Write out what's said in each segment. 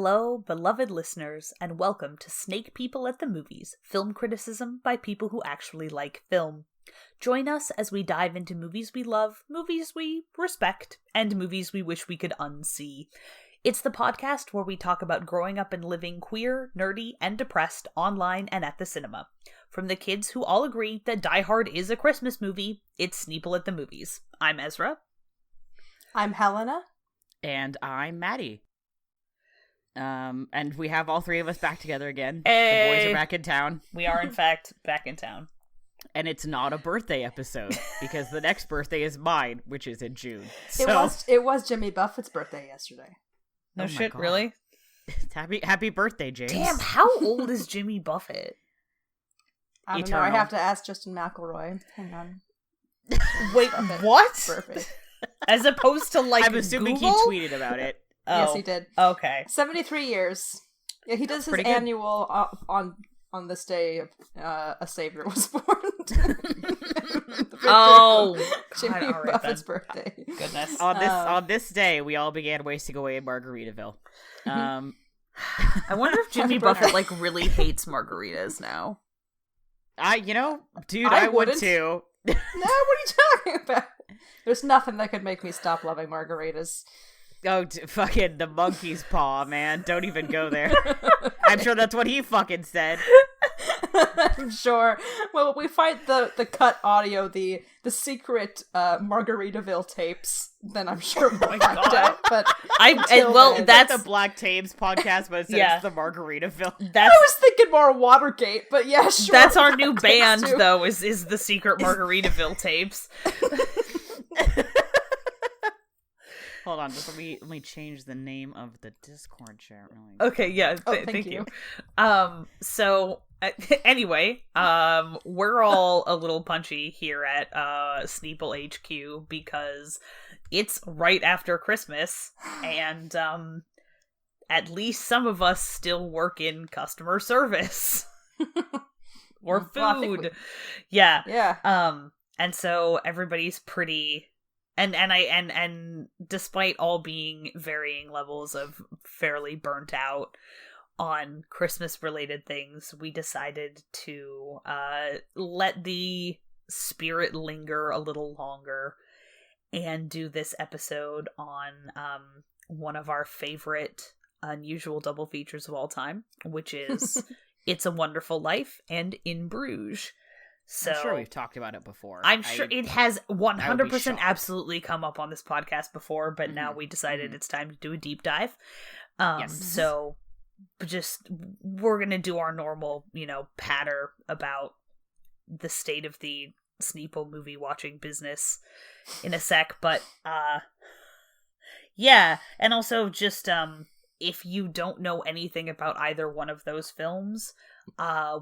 Hello, beloved listeners, and welcome to Snake People at the Movies, film criticism by people who actually like film. Join us as we dive into movies we love, movies we respect, and movies we wish we could unsee. It's the podcast where we talk about growing up and living queer, nerdy, and depressed online and at the cinema. From the kids who all agree that Die Hard is a Christmas movie, it's Sneople at the Movies. I'm Ezra. I'm Helena. And I'm Maddie. And we have all three of us back together again. Hey! The boys are back in town. We are, in fact, back in town. And it's not a birthday episode, because the next birthday is mine, which is in June. So... It was Jimmy Buffett's birthday yesterday. No Oh shit, God. really? Happy birthday, James. Damn, how old is Jimmy Buffett? I don't know. I have to ask Justin McElroy. Hang on. Wait, Buffett. what? Perfect. As opposed to, like, I'm assuming Google? he tweeted about it. Oh, Yes, he did. Okay. 73 years. Yeah, he does his pretty good. annual on this day. A savior was born. Oh, Jimmy God, all right, Buffett's then. birthday. Goodness. On this day, we all began wasting away in Margaritaville. I wonder if Jimmy Buffett, like, really hates margaritas now. I would wouldn't. too. No, what are you talking about? There's nothing that could make me stop loving margaritas. Oh, fucking the monkey's paw, man. Don't even go there. I'm sure that's what he fucking said. I'm sure. Well, we find the cut audio, the secret Margaritaville tapes, then I'm sure we'll find out. But That's the Black Tapes podcast, but it's the Margaritaville. I was thinking more Watergate, but yeah, sure. That's our new band, though, is the secret Margaritaville tapes. Hold on, just let me change the name of the Discord chat. Really. Okay, yeah, thank you. So anyway, we're all a little punchy here at Sneople HQ because it's right after Christmas, and at least some of us still work in customer service or food. Yeah. And so everybody's pretty. And despite all being varying levels of fairly burnt out on Christmas related things, we decided to let the spirit linger a little longer and do this episode on one of our favorite unusual double features of all time, which is It's a Wonderful Life and In Bruges. So, I'm sure we've talked about it before. I'm sure it has 100% absolutely come up on this podcast before, but now we decided it's time to do a deep dive. So we're going to do our normal, patter about the state of the Sneople movie watching business in a sec, but yeah, and also just if you don't know anything about either one of those films,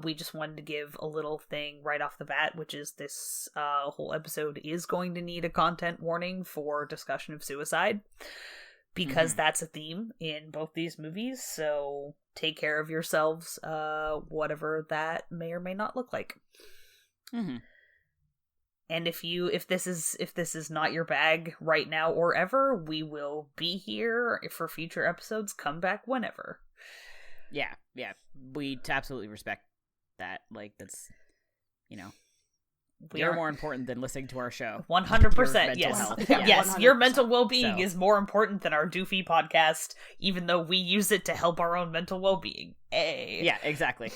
we just wanted to give a little thing right off the bat, which is this whole episode is going to need a content warning for discussion of suicide, because that's a theme in both these movies, so take care of yourselves, whatever that may or may not look like. And if this is not your bag right now or ever, we will be here for future episodes. Come back whenever. Yeah, we absolutely respect that. Like, that's, you're more important than listening to our show. 100%, yes. Yeah, yes, 100%. your mental well-being is more important than our doofy podcast, even though we use it to help our own mental well-being. Hey. Yeah, exactly.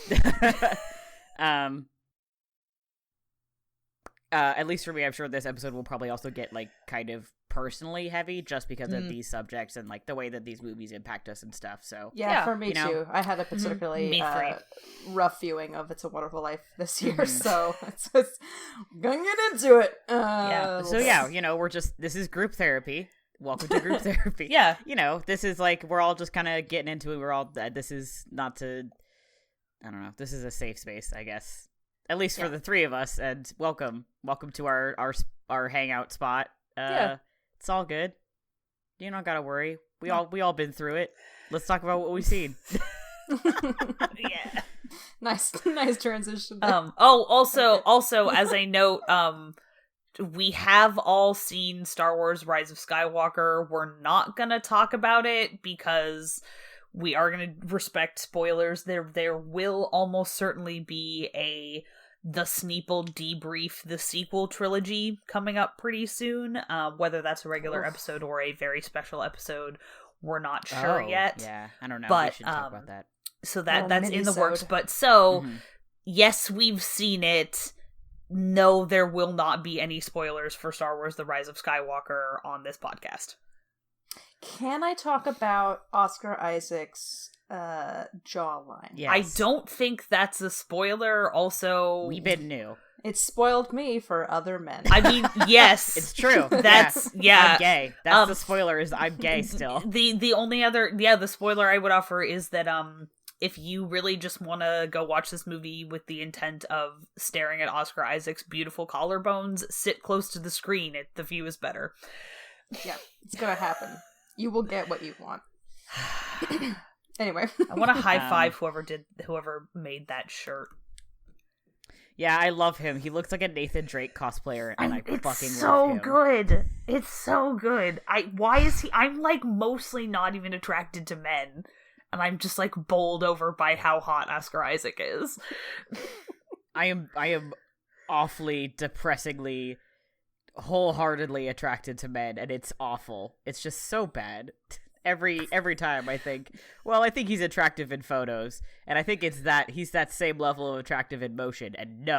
At least for me, I'm sure this episode will probably also get, like, kind of personally heavy just because of these subjects and, like, the way that these movies impact us and stuff, so. Yeah, for me too. I had a particularly rough viewing of It's a Wonderful Life this year, so it's gonna get into it. This is group therapy. Welcome to group therapy. Yeah. This is, like, we're all just kind of getting into it. This is not to, I don't know, this is a safe space, I guess. At least for the three of us, and welcome to our hangout spot. It's all good. You don't gotta worry. We all been through it. Let's talk about what we've seen. Yeah. Nice transition. Also as a note, we have all seen Star Wars Rise of Skywalker. We're not gonna talk about it because we are going to respect spoilers. There will almost certainly be the Sneople debrief, the sequel trilogy coming up pretty soon. Whether that's a regular episode or a very special episode, we're not sure yet. Yeah, I don't know. But, we should talk about that. So that's in the works. But so, yes, we've seen it. No, there will not be any spoilers for Star Wars The Rise of Skywalker on this podcast. Can I talk about Oscar Isaac's jawline? Yes. I don't think that's a spoiler. Also, We've been new. It spoiled me for other men. I mean, yes. It's true. That's, yeah. I'm gay. That's the spoiler, is I'm gay still. The only other, the spoiler I would offer is that, if you really just want to go watch this movie with the intent of staring at Oscar Isaac's beautiful collarbones, sit close to the screen. The view is better. Yeah, it's gonna happen. You will get what you want. Anyway. I want to high five whoever made that shirt. Yeah, I love him. He looks like a Nathan Drake cosplayer, and I fucking love him. It's so good. It's so good. Why is he... I'm, like, mostly not even attracted to men. And I'm just, like, bowled over by how hot Oscar Isaac is. I am awfully, depressingly, wholeheartedly attracted to men, and it's awful. It's just so bad. Every time I think he's attractive in photos, and I think he's that same level of attractive in motion, and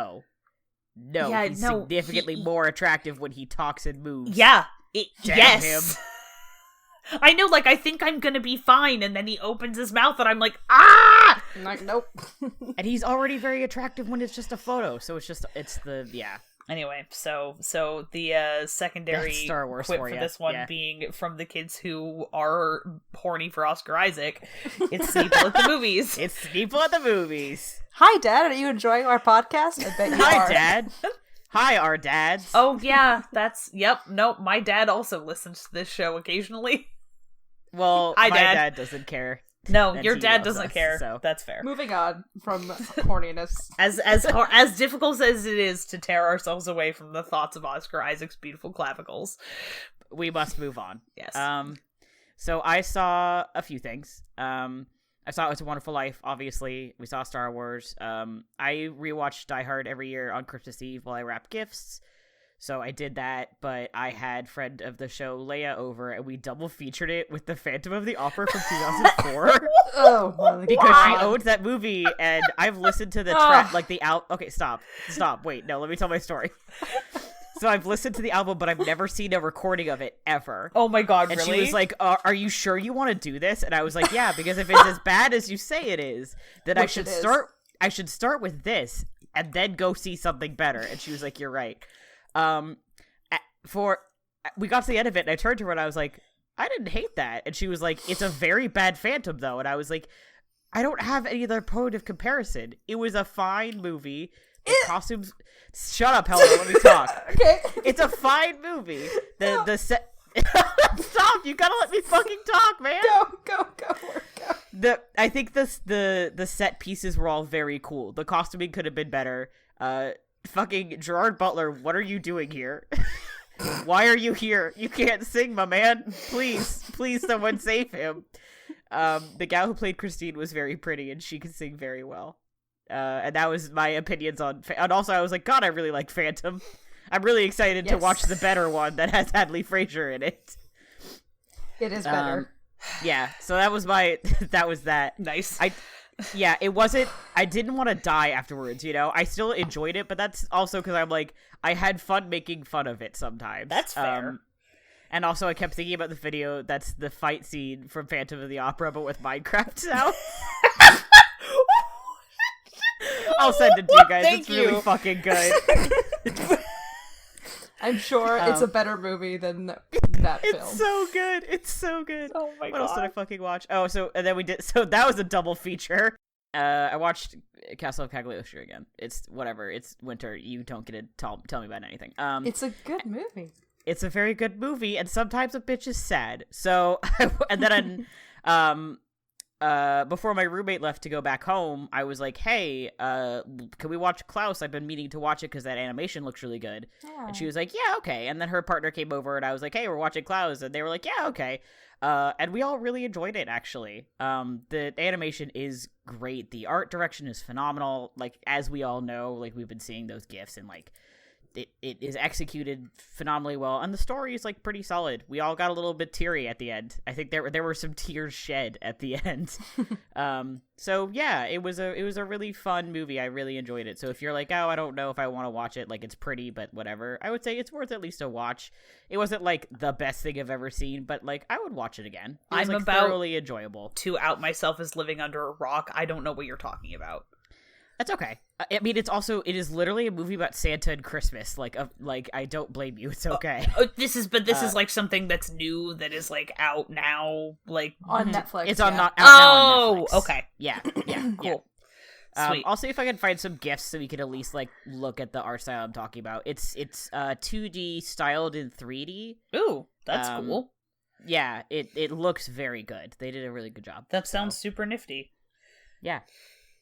he's significantly more attractive when he talks and moves. Yeah, Damn him. him. I know, like, I think I'm gonna be fine, and then he opens his mouth, and I'm like, ah! I'm like, nope. And he's already very attractive when it's just a photo, so yeah. Anyway, so the secondary Star Wars quip for for ya. this one Yeah. being from the kids who are horny for Oscar Isaac, it's Sneople at the movies. It's Sneople at the movies. Hi, Dad. Are you enjoying our podcast? I bet you Hi, are. Dad. Hi, our dads. Oh, yeah, yep, nope, my dad also listens to this show occasionally. Well, Hi, my Dad. dad doesn't care. No, And your he dad loves doesn't us, care. so. That's fair. Moving on from horniness. As difficult as it is to tear ourselves away from the thoughts of Oscar Isaac's beautiful clavicles, We must move on. yes. So I saw a few things. I saw It's a Wonderful Life, obviously. We saw Star Wars. I rewatch Die Hard every year on Christmas Eve while I wrap gifts. So I did that, but I had friend of the show Leia over, and we double featured it with The Phantom of the Opera from 2004. Oh, my Because God. she owned that movie, and I've listened to the track, like the album. Okay, stop. Wait, no, let me tell my story. So I've listened to the album, but I've never seen a recording of it ever. Oh my God, And really? she was like, are you sure you want to do this? And I was like, yeah, because if it's as bad as you say it is, then I Which should it is. start with this and then go see something better. And she was like, you're right. We got to the end of it, and I turned to her and I was like, I didn't hate that. And she was like, it's a very bad Phantom, though. And I was like, I don't have any other point of comparison. It was a fine movie. The costumes... Shut up, Helena, let me talk. Okay. It's a fine movie. The set... Stop! You gotta let me fucking talk, man! Go, go. I think the set pieces were all very cool. The costuming could have been better. Fucking Gerard Butler, what are you doing here? Why are you here? You can't sing, my man. Please, someone save him. The gal who played Christine was very pretty, and she could sing very well. And that was my opinions on... And also, I was like, God, I really like Phantom. I'm really excited to watch the better one that has Hadley Fraser in it. It is better. Yeah, so that was that. Nice. It wasn't... I didn't want to die afterwards, you know? I still enjoyed it, but that's also because I'm like, I had fun making fun of it sometimes. That's fair. And also, I kept thinking about the video that's the fight scene from Phantom of the Opera, but with Minecraft sound. I'll send it to you guys. Thank it's really fucking good. I'm sure it's a better movie than that film. It's so good. It's so good. Oh my What God. else did I fucking watch? Oh, and then we did. So that was a double feature. I watched Castle of Cagliostro again. It's whatever. It's winter. You don't get to tell me about anything. It's a good movie. It's a very good movie, and sometimes a bitch is sad. So, and then before my roommate left to go back home, I was like, hey, can we watch Klaus? I've been meaning to watch it because that animation looks really good. Yeah. And she was like, yeah, okay. And then her partner came over and I was like, hey, we're watching Klaus. And they were like, yeah, okay. And we all really enjoyed it, actually. The animation is great. The art direction is phenomenal. Like, as we all know, like, we've been seeing those GIFs and, like, it is executed phenomenally well, and the story is like pretty solid. We all got a little bit teary at the end. I think there were some tears shed at the end. So yeah, it was a really fun movie. I really enjoyed it. So if you're like, oh, I don't know if I want to watch it, like it's pretty, but whatever, I would say it's worth at least a watch. It wasn't like the best thing I've ever seen, but like I would watch it again. It was, I'm like, about thoroughly enjoyable. To out myself as living under a rock. I don't know what you're talking about. That's okay. I mean, it is literally a movie about Santa and Christmas. Like I don't blame you. It's okay. This is like something that's new that is like out now, like on Netflix. It's on out now on Netflix. Okay. Yeah. Cool. Yeah. Sweet. I'll see if I can find some GIFs so we can at least like look at the art style I'm talking about. It's 2D styled in 3D. Ooh, that's cool. Yeah, it looks very good. They did a really good job. That sounds super nifty. Yeah.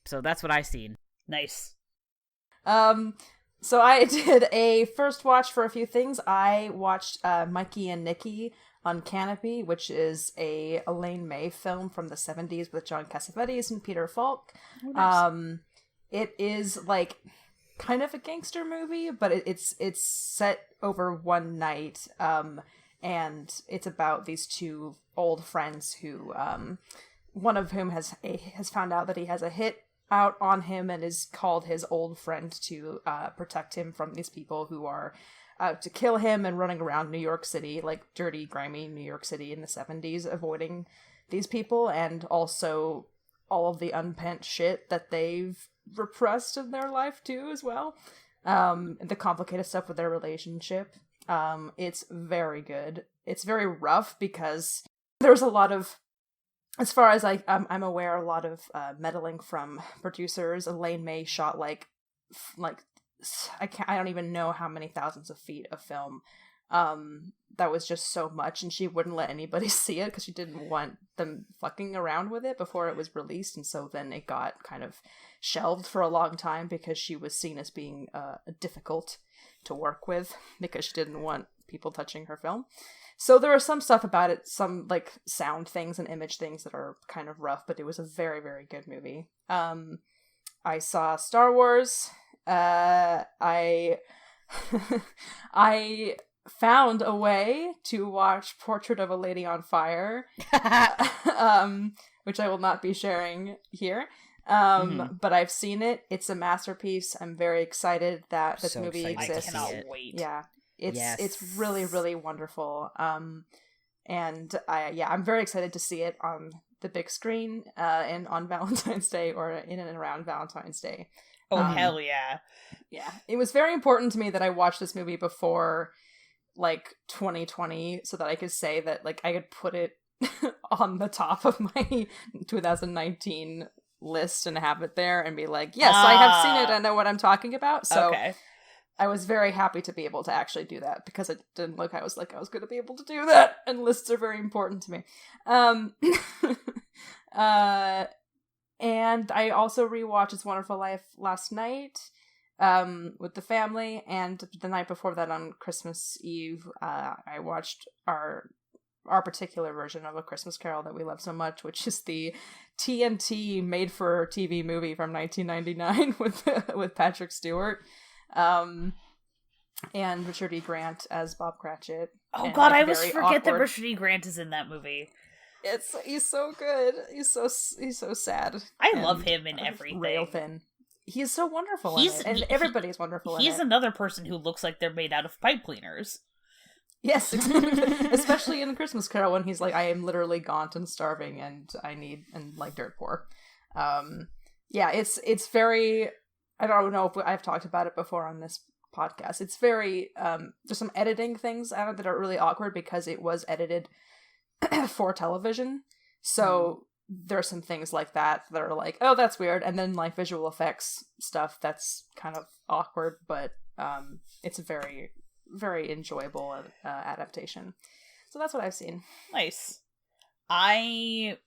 So that's what I've seen. Nice. So I did a first watch for a few things. I watched Mikey and Nikki on Canopy, which is a Elaine May film from the 70s with John Cassavetes and Peter Falk. Oh, nice. It is like kind of a gangster movie, but it's set over one night. And it's about these two old friends who, one of whom has found out that he has a hit out on him and is called his old friend to protect him from these people who are out to kill him and running around New York City, like dirty, grimy New York City in the 70s, avoiding these people, and also all of the unpent shit that they've repressed in their life too as well. The complicated stuff with their relationship. It's very good. It's very rough because there's a lot of, as far as I'm aware, a lot of meddling from producers. Elaine May shot like I don't even know how many thousands of feet of film. That was just so much, and she wouldn't let anybody see it because she didn't want them fucking around with it before it was released, and so then it got kind of shelved for a long time because she was seen as being difficult to work with because she didn't want people touching her film. So there are some stuff about it, some like sound things and image things that are kind of rough, but it was a very, very good movie. I saw Star Wars. I found a way to watch Portrait of a Lady on Fire, which I will not be sharing here. But I've seen it. It's a masterpiece. I'm very excited that this movie exists. I cannot wait. Yeah. It's really, really wonderful. And I'm very excited to see it on the big screen, and on Valentine's Day or in and around Valentine's Day. Oh, hell yeah. Yeah. It was very important to me that I watched this movie before like 2020 so that I could say that like I could put it on the top of my 2019 list and have it there and be like, yes, I have seen it. I know what I'm talking about. So okay. I was very happy to be able to actually do that because it didn't look I was going to be able to do that, and lists are very important to me. And I also rewatched It's Wonderful Life last night with the family, and the night before that on Christmas Eve, I watched our particular version of A Christmas Carol that we love so much, which is the TNT made-for-TV movie from 1999 with Patrick Stewart. And Richard E. Grant as Bob Cratchit. Oh god, I always forget that Richard E. Grant is in that movie. He's so good. He's so sad. I love him in everything. Rail thin. He's so wonderful in it, and everybody's wonderful in it. He's another person who looks like they're made out of pipe cleaners. Yes, especially in Christmas Carol when he's like, I am literally gaunt and starving and like dirt poor. It's very, I don't know if I've talked about it before on this podcast. It's very, there's some editing things out that are really awkward because it was edited for television. So there are some things like that are like, oh, that's weird. And then like visual effects stuff that's kind of awkward, but it's a very, very enjoyable adaptation. So that's what I've seen. Nice. I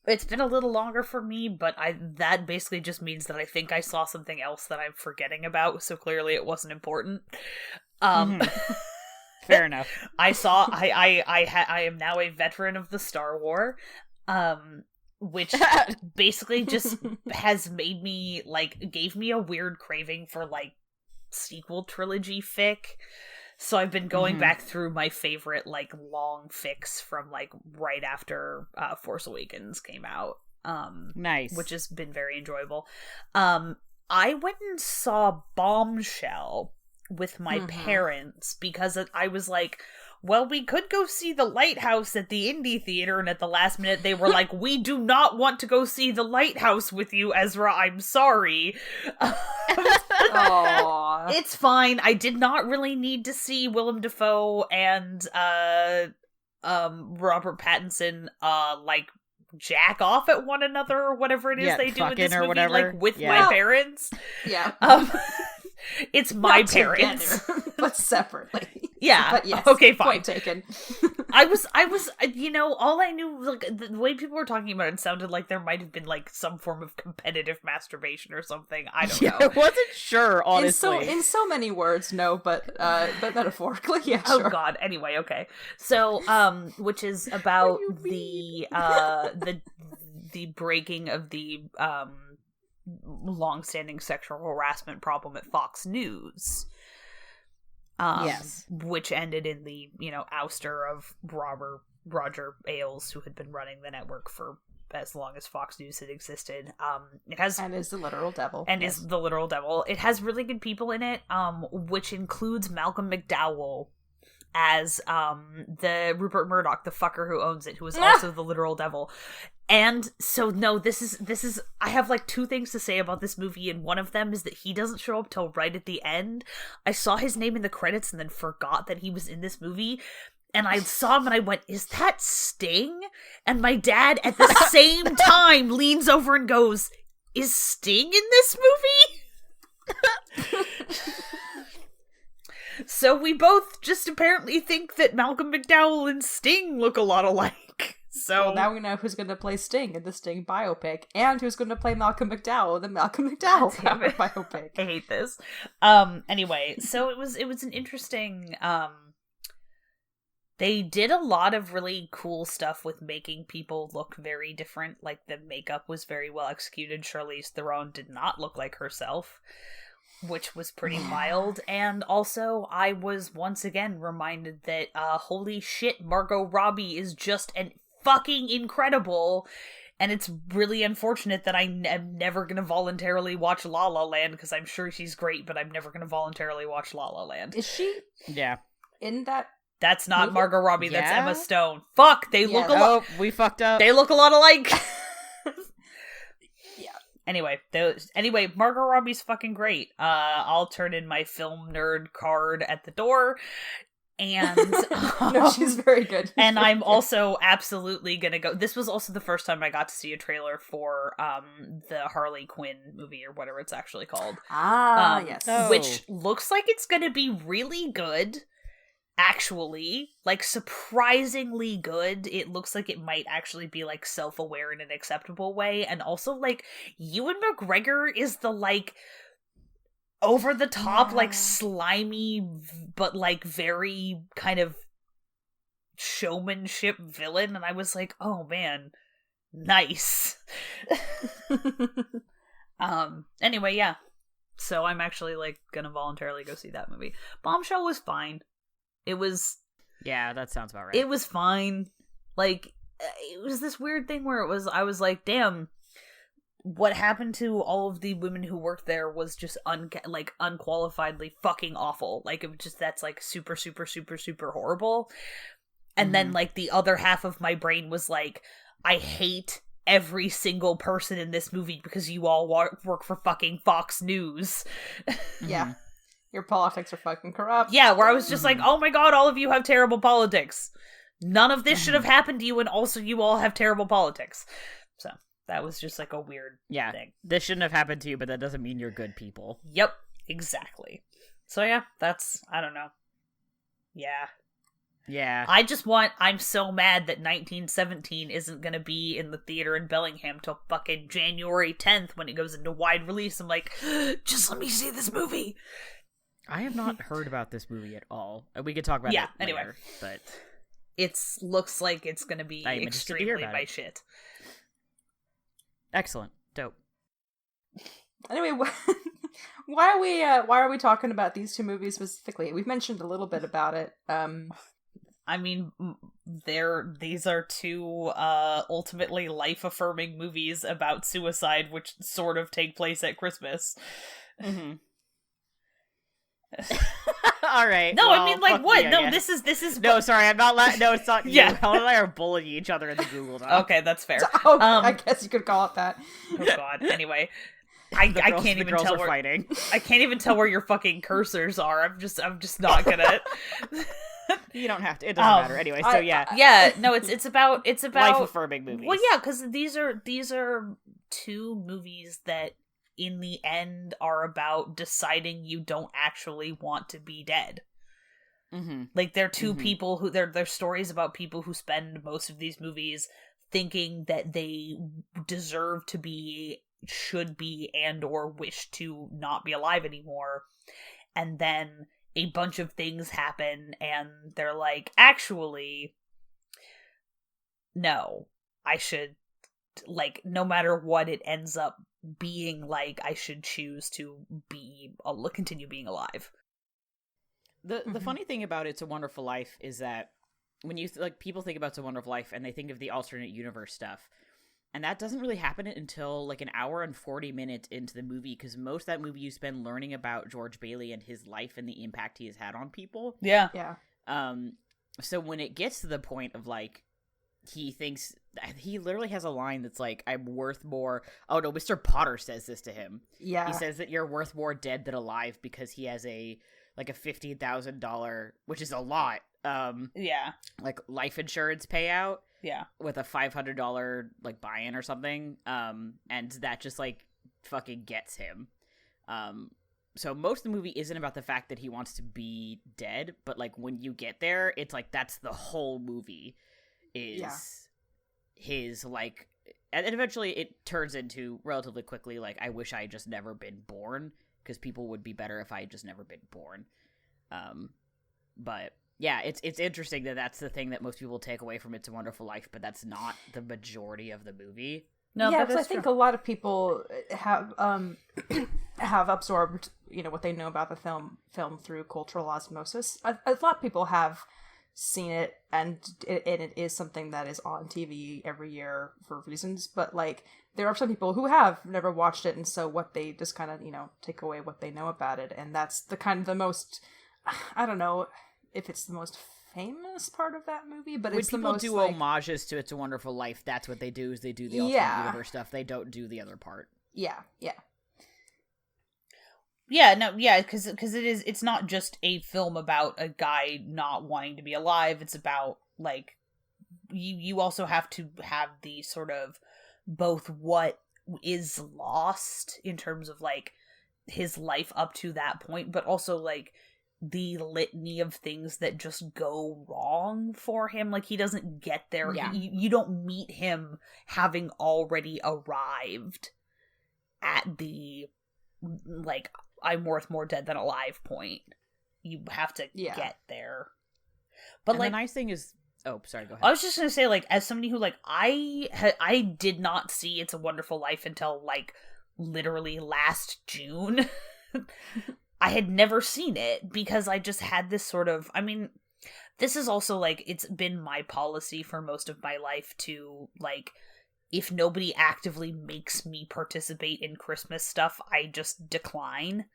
It's been a little longer for me, but that basically just means that I think I saw something else that I'm forgetting about, so clearly it wasn't important. Fair enough. I am now a veteran of the Star War, which basically just has made me, like, gave me a weird craving for, like, sequel trilogy fic. So I've been going back through my favorite, like, long fics from, like, right after Force Awakens came out. Nice. Which has been very enjoyable. I went and saw Bombshell with my parents because I was like, well, we could go see The Lighthouse at the Indie Theater, and at the last minute they were like, we do not want to go see The Lighthouse with you, Ezra, I'm sorry. Aww. It's fine. I did not really need to see Willem Dafoe and Robert Pattinson like jack off at one another or whatever it is they do in this movie, whatever. like with my parents. Yeah. It's my Not parents, together, but separately. Yeah. But yes. Okay, fine. Point taken. I was, you know, all I knew, like, the way people were talking about it sounded like there might have been, like, some form of competitive masturbation or something. I don't know. I wasn't sure, honestly. In so many words, no, but metaphorically, yeah, sure. Oh god, anyway, okay. So, which is about the breaking of the, long-standing sexual harassment problem at Fox News. Yes. Which ended in the, you know, ouster of Roger Ailes, who had been running the network for as long as Fox News had existed. It has... And is the literal devil. And is the literal devil. It has really good people in it, which includes Malcolm McDowell as the Rupert Murdoch, the fucker who owns it, who is also the literal devil. And so, no, this is, I have, like, two things to say about this movie, and one of them is that he doesn't show up till right at the end. I saw his name in the credits and then forgot that he was in this movie, and I saw him and I went, is that Sting? And my dad, at the same time, leans over and goes, is Sting in this movie? So we both just apparently think that Malcolm McDowell and Sting look a lot alike. So well, now we know who's going to play Sting in the Sting biopic, and who's going to play Malcolm McDowell in the Malcolm McDowell biopic. I hate this. Anyway, so it was an interesting. They did a lot of really cool stuff with making people look very different. Like, the makeup was very well executed. Charlize Theron did not look like herself, which was pretty wild. And also, I was once again reminded that, holy shit, Margot Robbie is just an fucking incredible, and it's really unfortunate that I am never gonna voluntarily watch La La Land, because I'm sure she's great, but I'm never gonna voluntarily watch La La Land. Is she? Yeah. In that? That's not movie? Margot Robbie, Yeah? that's Emma Stone. Fuck, they look a lot. Oh, we fucked up. They look a lot alike. Yeah. Anyway, Margot Robbie's fucking great. I'll turn in my film nerd card at the door. And no, she's very good. And I'm also absolutely gonna go. This was also the first time I got to see a trailer for the Harley Quinn movie, or whatever it's actually called. Yes. Which looks like it's gonna be really good. Actually, like, surprisingly good. It looks like it might actually be, like, self-aware in an acceptable way. And also, like, Ewan McGregor is the, like, over the top, like, slimy, but, like, very kind of showmanship villain. And I was like, oh man, nice. Anyway, yeah. So I'm actually, like, gonna voluntarily go see that movie. Bombshell was fine. It was... Yeah, that sounds about right. It was fine. Like, it was this weird thing where I was like, damn, what happened to all of the women who worked there was just unqualifiedly fucking awful. Like, it was just, that's, like, super, super, super, super horrible. And then, like, the other half of my brain was like, I hate every single person in this movie because you all work for fucking Fox News. Yeah. Your politics are fucking corrupt. Yeah, where I was just like, oh my god, all of you have terrible politics. None of this should have happened to you, and also you all have terrible politics. So, that was just, like, a weird thing. This shouldn't have happened to you, but that doesn't mean you're good people. Yep, exactly. So yeah, that's, I don't know. Yeah. Yeah. I'm so mad that 1917 isn't gonna be in the theater in Bellingham till fucking January 10th when it goes into wide release. I'm like, just let me see this movie. I have not heard about this movie at all. We could talk about it later, but it looks like it's gonna be extremely my shit. Excellent. Dope. Anyway, why are we talking about these two movies specifically? We've mentioned a little bit about it. I mean, these are two ultimately life-affirming movies about suicide, which sort of take place at Christmas. Mm-hmm. All right. No, well, I mean, like, what? No, this is. No, sorry, I'm not. No, it's not. Yeah, Helen and I are bullying each other in the Google Doc. Okay, that's fair. I guess you could call it that. Oh God. Anyway, I can't even tell where fighting. I can't even tell where your fucking cursors are. I'm just not gonna. You don't have to. It doesn't matter anyway. So yeah. No, it's about life affirming movies. Well, yeah, because these are two movies that, in the end, are about deciding you don't actually want to be dead. Mm-hmm. Like, they're two people who they're stories about people who spend most of these movies thinking that they deserve to be, should be, and or wish to not be alive anymore, and then a bunch of things happen and they're like, actually, no, I should, like, no matter what it ends up being like, I should choose to continue being alive. The funny thing about It's a Wonderful Life is that when you people think about It's a Wonderful Life and they think of the alternate universe stuff, and that doesn't really happen until like an hour and 40 minutes into the movie, because most of that movie you spend learning about George Bailey and his life and the impact he has had on people. Yeah. So when it gets to the point of like, he thinks, he literally has a line that's like, I'm worth more. Oh no, Mr. Potter says this to him. Yeah. He says that you're worth more dead than alive because he has a $15,000, which is a lot. Like life insurance payout. Yeah. With a $500 like buy-in or something. And that just like fucking gets him. So most of the movie isn't about the fact that he wants to be dead, but like when you get there, it's like that's the whole movie is his like, and eventually it turns into relatively quickly like, I wish I had just never been born, because people would be better if I had just never been born. But yeah, it's interesting that that's the thing that most people take away from It's a Wonderful Life, but that's not the majority of the movie. No, yeah, because I think a lot of people have have absorbed, what they know about the film through cultural osmosis. A lot of people have seen it, and it is something that is on TV every year for reasons. But like, there are some people who have never watched it, and so what they just kind of take away what they know about it, and that's the kind of the most, I don't know if it's the most famous part of that movie, but when it's the people most, do like, homages to It's a Wonderful Life, that's what they do, is they do the alternate universe stuff. They don't do the other part. Yeah, because it's not just a film about a guy not wanting to be alive. It's about, like, you also have to have the sort of both what is lost in terms of like his life up to that point, but also like the litany of things that just go wrong for him. Like, he doesn't get there. Yeah. You don't meet him having already arrived at the, like, I'm worth more dead than alive point. You have to get there. But and like, the nice thing is, oh, sorry, go ahead. I was just gonna say, like, as somebody who, like, I did not see It's a Wonderful Life until, like, literally last June. I had never seen it because I just had this sort of, I mean, this is also, like, it's been my policy for most of my life to, like, if nobody actively makes me participate in Christmas stuff, I just decline.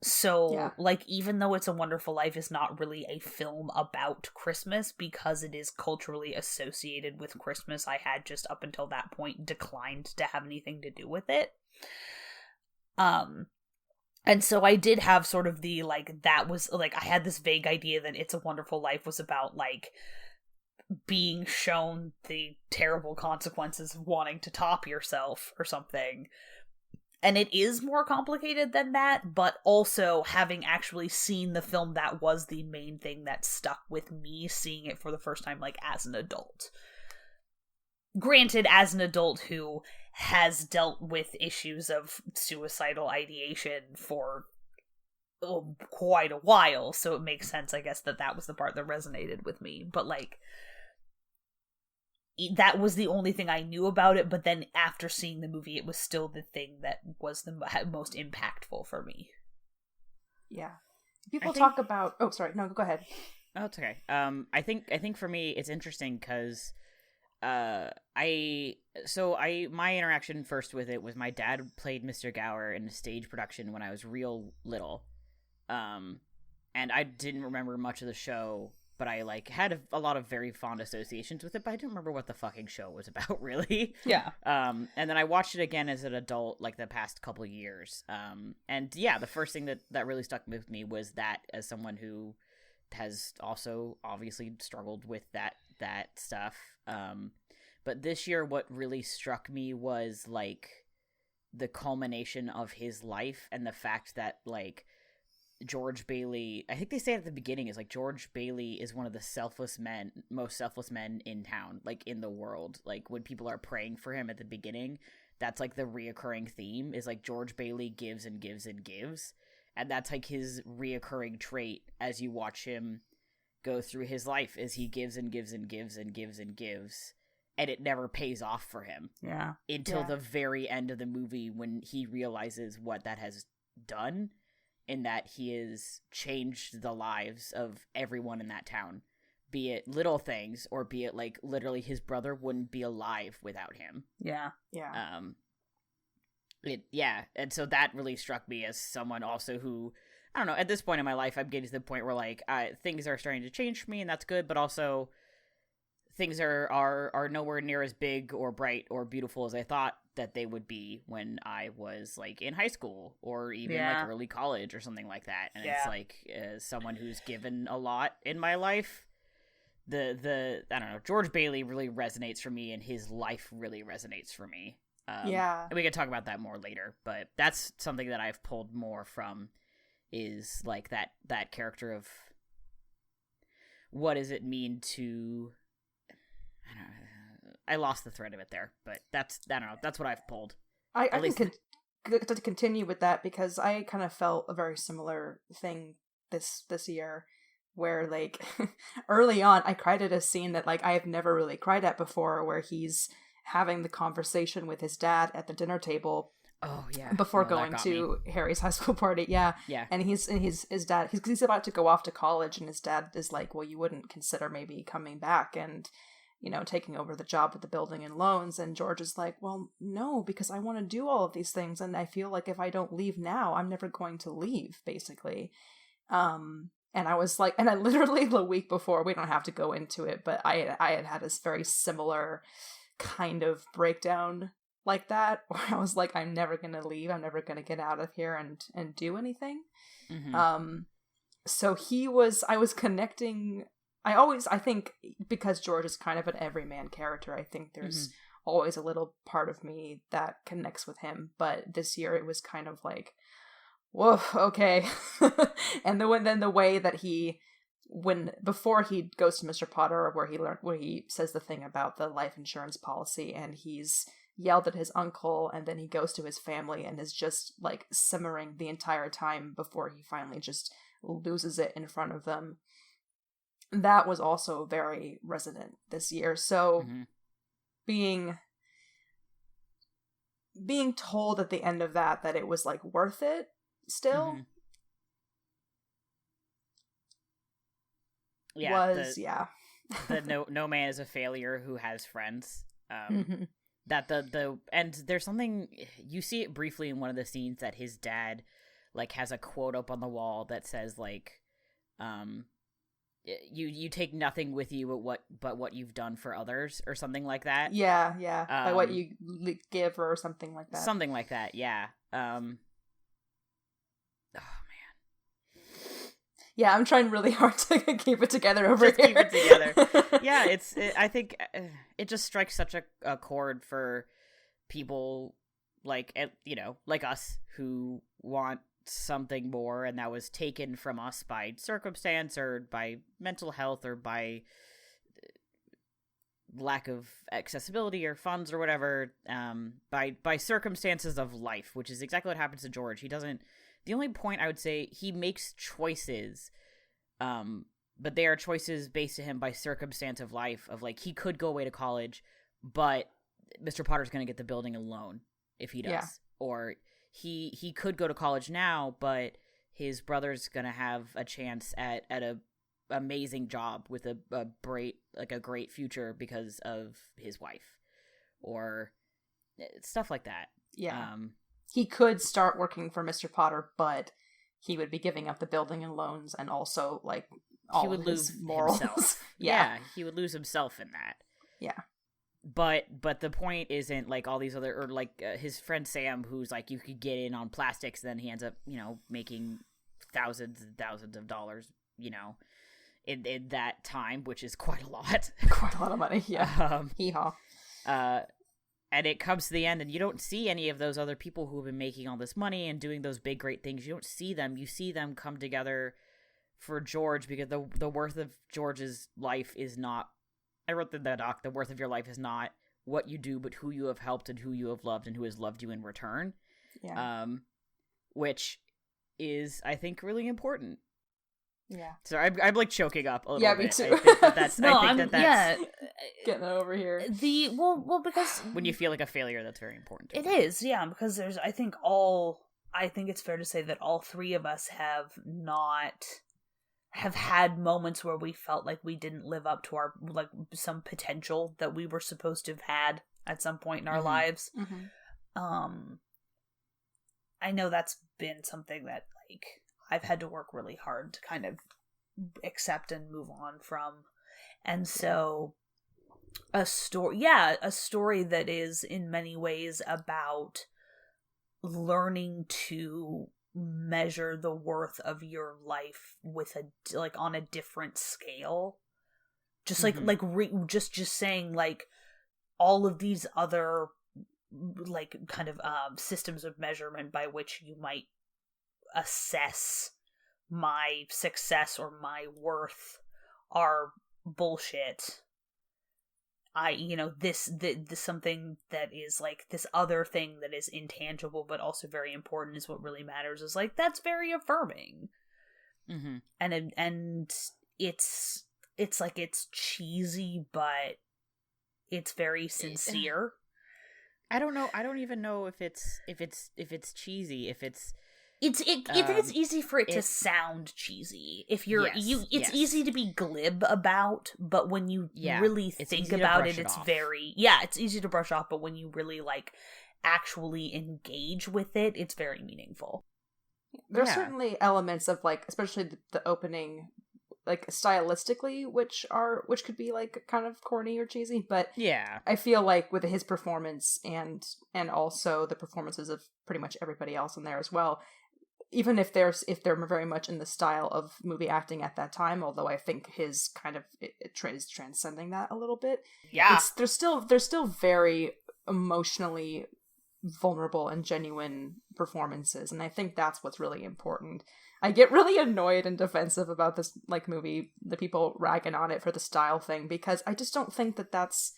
So, like, even though It's a Wonderful Life is not really a film about Christmas, because it is culturally associated with Christmas, I had just up until that point declined to have anything to do with it. And so I did have sort of the, like, that was, like, I had this vague idea that It's a Wonderful Life was about, like, being shown the terrible consequences of wanting to top yourself or something. And it is more complicated than that, but also having actually seen the film, that was the main thing that stuck with me, seeing it for the first time, like, as an adult. Granted, as an adult who has dealt with issues of suicidal ideation for quite a while, so it makes sense, I guess, that was the part that resonated with me. But, like, that was the only thing I knew about it, but then after seeing the movie, it was still the thing that was the most impactful for me. Yeah. People talk about... Oh, sorry. No, go ahead. Oh, it's okay. I think for me, it's interesting because my interaction first with it was my dad played Mr. Gower in a stage production when I was real little. And I didn't remember much of the show, but I, like, had a lot of very fond associations with it, but I didn't remember what the fucking show was about, really. Yeah. And then I watched it again as an adult, like, the past couple of years. And yeah, the first thing that really stuck with me was that, as someone who has also obviously struggled with that stuff. But this year, what really struck me was, like, the culmination of his life and the fact that, like, George Bailey, I think they say at the beginning, is like George Bailey is one of the most selfless men in town, like, in the world. Like, when people are praying for him at the beginning, that's, like, the reoccurring theme is, like, George Bailey gives and gives and gives, and that's, like, his reoccurring trait as you watch him go through his life, is he gives and gives and gives and gives and gives, and it never pays off for him. Yeah. Until the very end of the movie, when he realizes what that has done, in that he has changed the lives of everyone in that town, be it little things or be it, like, literally his brother wouldn't be alive without him. Yeah. And so that really struck me as someone also who, I don't know, at this point in my life, I'm getting to the point where, like, things are starting to change for me, and that's good, but also things are nowhere near as big or bright or beautiful as I thought that they would be when I was, like, in high school or even like early college or something like that. And it's like, as someone who's given a lot in my life, the I don't know, George Bailey really resonates for me, and his life really resonates for me. And we can talk about that more later, but that's something that I've pulled more from, is, like, that character of what does it mean to, I don't know, I lost the thread of it there, but that's, I don't know, that's what I've pulled. I can continue with that, because I kind of felt a very similar thing this year, where, like, early on, I cried at a scene that, like, I have never really cried at before, where he's having the conversation with his dad at the dinner table. Oh yeah. Before going to Harry's high school party, yeah. And his dad, he's about to go off to college, and his dad is like, "Well, you wouldn't consider maybe coming back and, you know, taking over the job with the building and loans." And George is like, "Well, no, because I want to do all of these things, and I feel like if I don't leave now, I'm never going to leave," basically. And I was like, and I literally, the week before, we don't have to go into it, but I had this very similar kind of breakdown like that, where I was like, I'm never gonna leave, I'm never gonna get out of here and do anything. So I was connecting. I think, because George is kind of an everyman character, I think there's always a little part of me that connects with him, but this year it was kind of like, whoa, okay. And then the way that before he goes to Mr. Potter, where he says the thing about the life insurance policy, and he's yelled at his uncle, and then he goes to his family and is just, like, simmering the entire time before he finally just loses it in front of them. That was also very resonant this year. So being told at the end of that it was, like, worth it still the no man is a failure who has friends. That and there's something, you see it briefly in one of the scenes, that his dad, like, has a quote up on the wall that says, like, you take nothing with you but what you've done for others, or something like that. By what you give, or something like that. Yeah, I'm trying really hard to keep it together over here. Keep it together. Yeah, I think it just strikes such a chord for people, like us who want something more, and that was taken from us by circumstance or by mental health or by lack of accessibility or funds or whatever, by circumstances of life, which is exactly what happens to George. The only point I would say, he makes choices, but they are choices based to him by circumstance of life, of like, he could go away to college, but Mr. Potter's going to get the building alone if he does. Yeah. Or he could go to college now, but his brother's going to have a chance at a amazing job with a great future because of his wife, or stuff like that. Yeah. He could start working for Mr. Potter, but he would be giving up the building and loans, and also like all he would of lose his morals. Himself. Yeah, he would lose himself in that. Yeah. But the point isn't like all these other, or like his friend Sam, who's like, you could get in on plastics, then he ends up, making thousands and thousands of dollars, in that time, which is quite a lot. Quite a lot of money, yeah. Hee-haw. And it comes to the end, and you don't see any of those other people who have been making all this money and doing those big, great things. You don't see them. You see them come together for George, because the worth of George's life is not, I wrote in the doc, the worth of your life is not what you do, but who you have helped and who you have loved and who has loved you in return. Yeah. Which is, I think, really important. Yeah. So I'm like choking up a little bit. Me too. I think that's getting it over here. Because when you feel like a failure, that's very important. It is, yeah, because I think it's fair to say that all three of us have had moments where we felt like we didn't live up to our, like, some potential that we were supposed to have had at some point in our lives. Mm-hmm. I know that's been something that, like, I've had to work really hard to kind of accept and move on from. And so a story that is in many ways about learning to measure the worth of your life with on a different scale. Just just saying, like, all of these other, like, kind of systems of measurement by which you might assess my success or my worth are bullshit. This something that is like this other thing that is intangible but also very important is what really matters, is like, that's very affirming. Mm-hmm. And it's like, it's cheesy, but it's very sincere. I don't know. I don't even know if it's cheesy. If it's it's easy for it to sound cheesy. If you're it's easy to be glib about, but when you really think about it, it's it's easy to brush off, but when you really, like, actually engage with it, it's very meaningful. There's certainly elements of, like, especially the opening, like, stylistically, which could be, like, kind of corny or cheesy, but I feel like with his performance and also the performances of pretty much everybody else in there as well, even if they're very much in the style of movie acting at that time, although I think his kind of it is transcending that a little bit. Yeah, they're still very emotionally vulnerable and genuine performances, and I think that's what's really important. I get really annoyed and defensive about this, like, movie, the people ragging on it for the style thing, because I just don't think that's,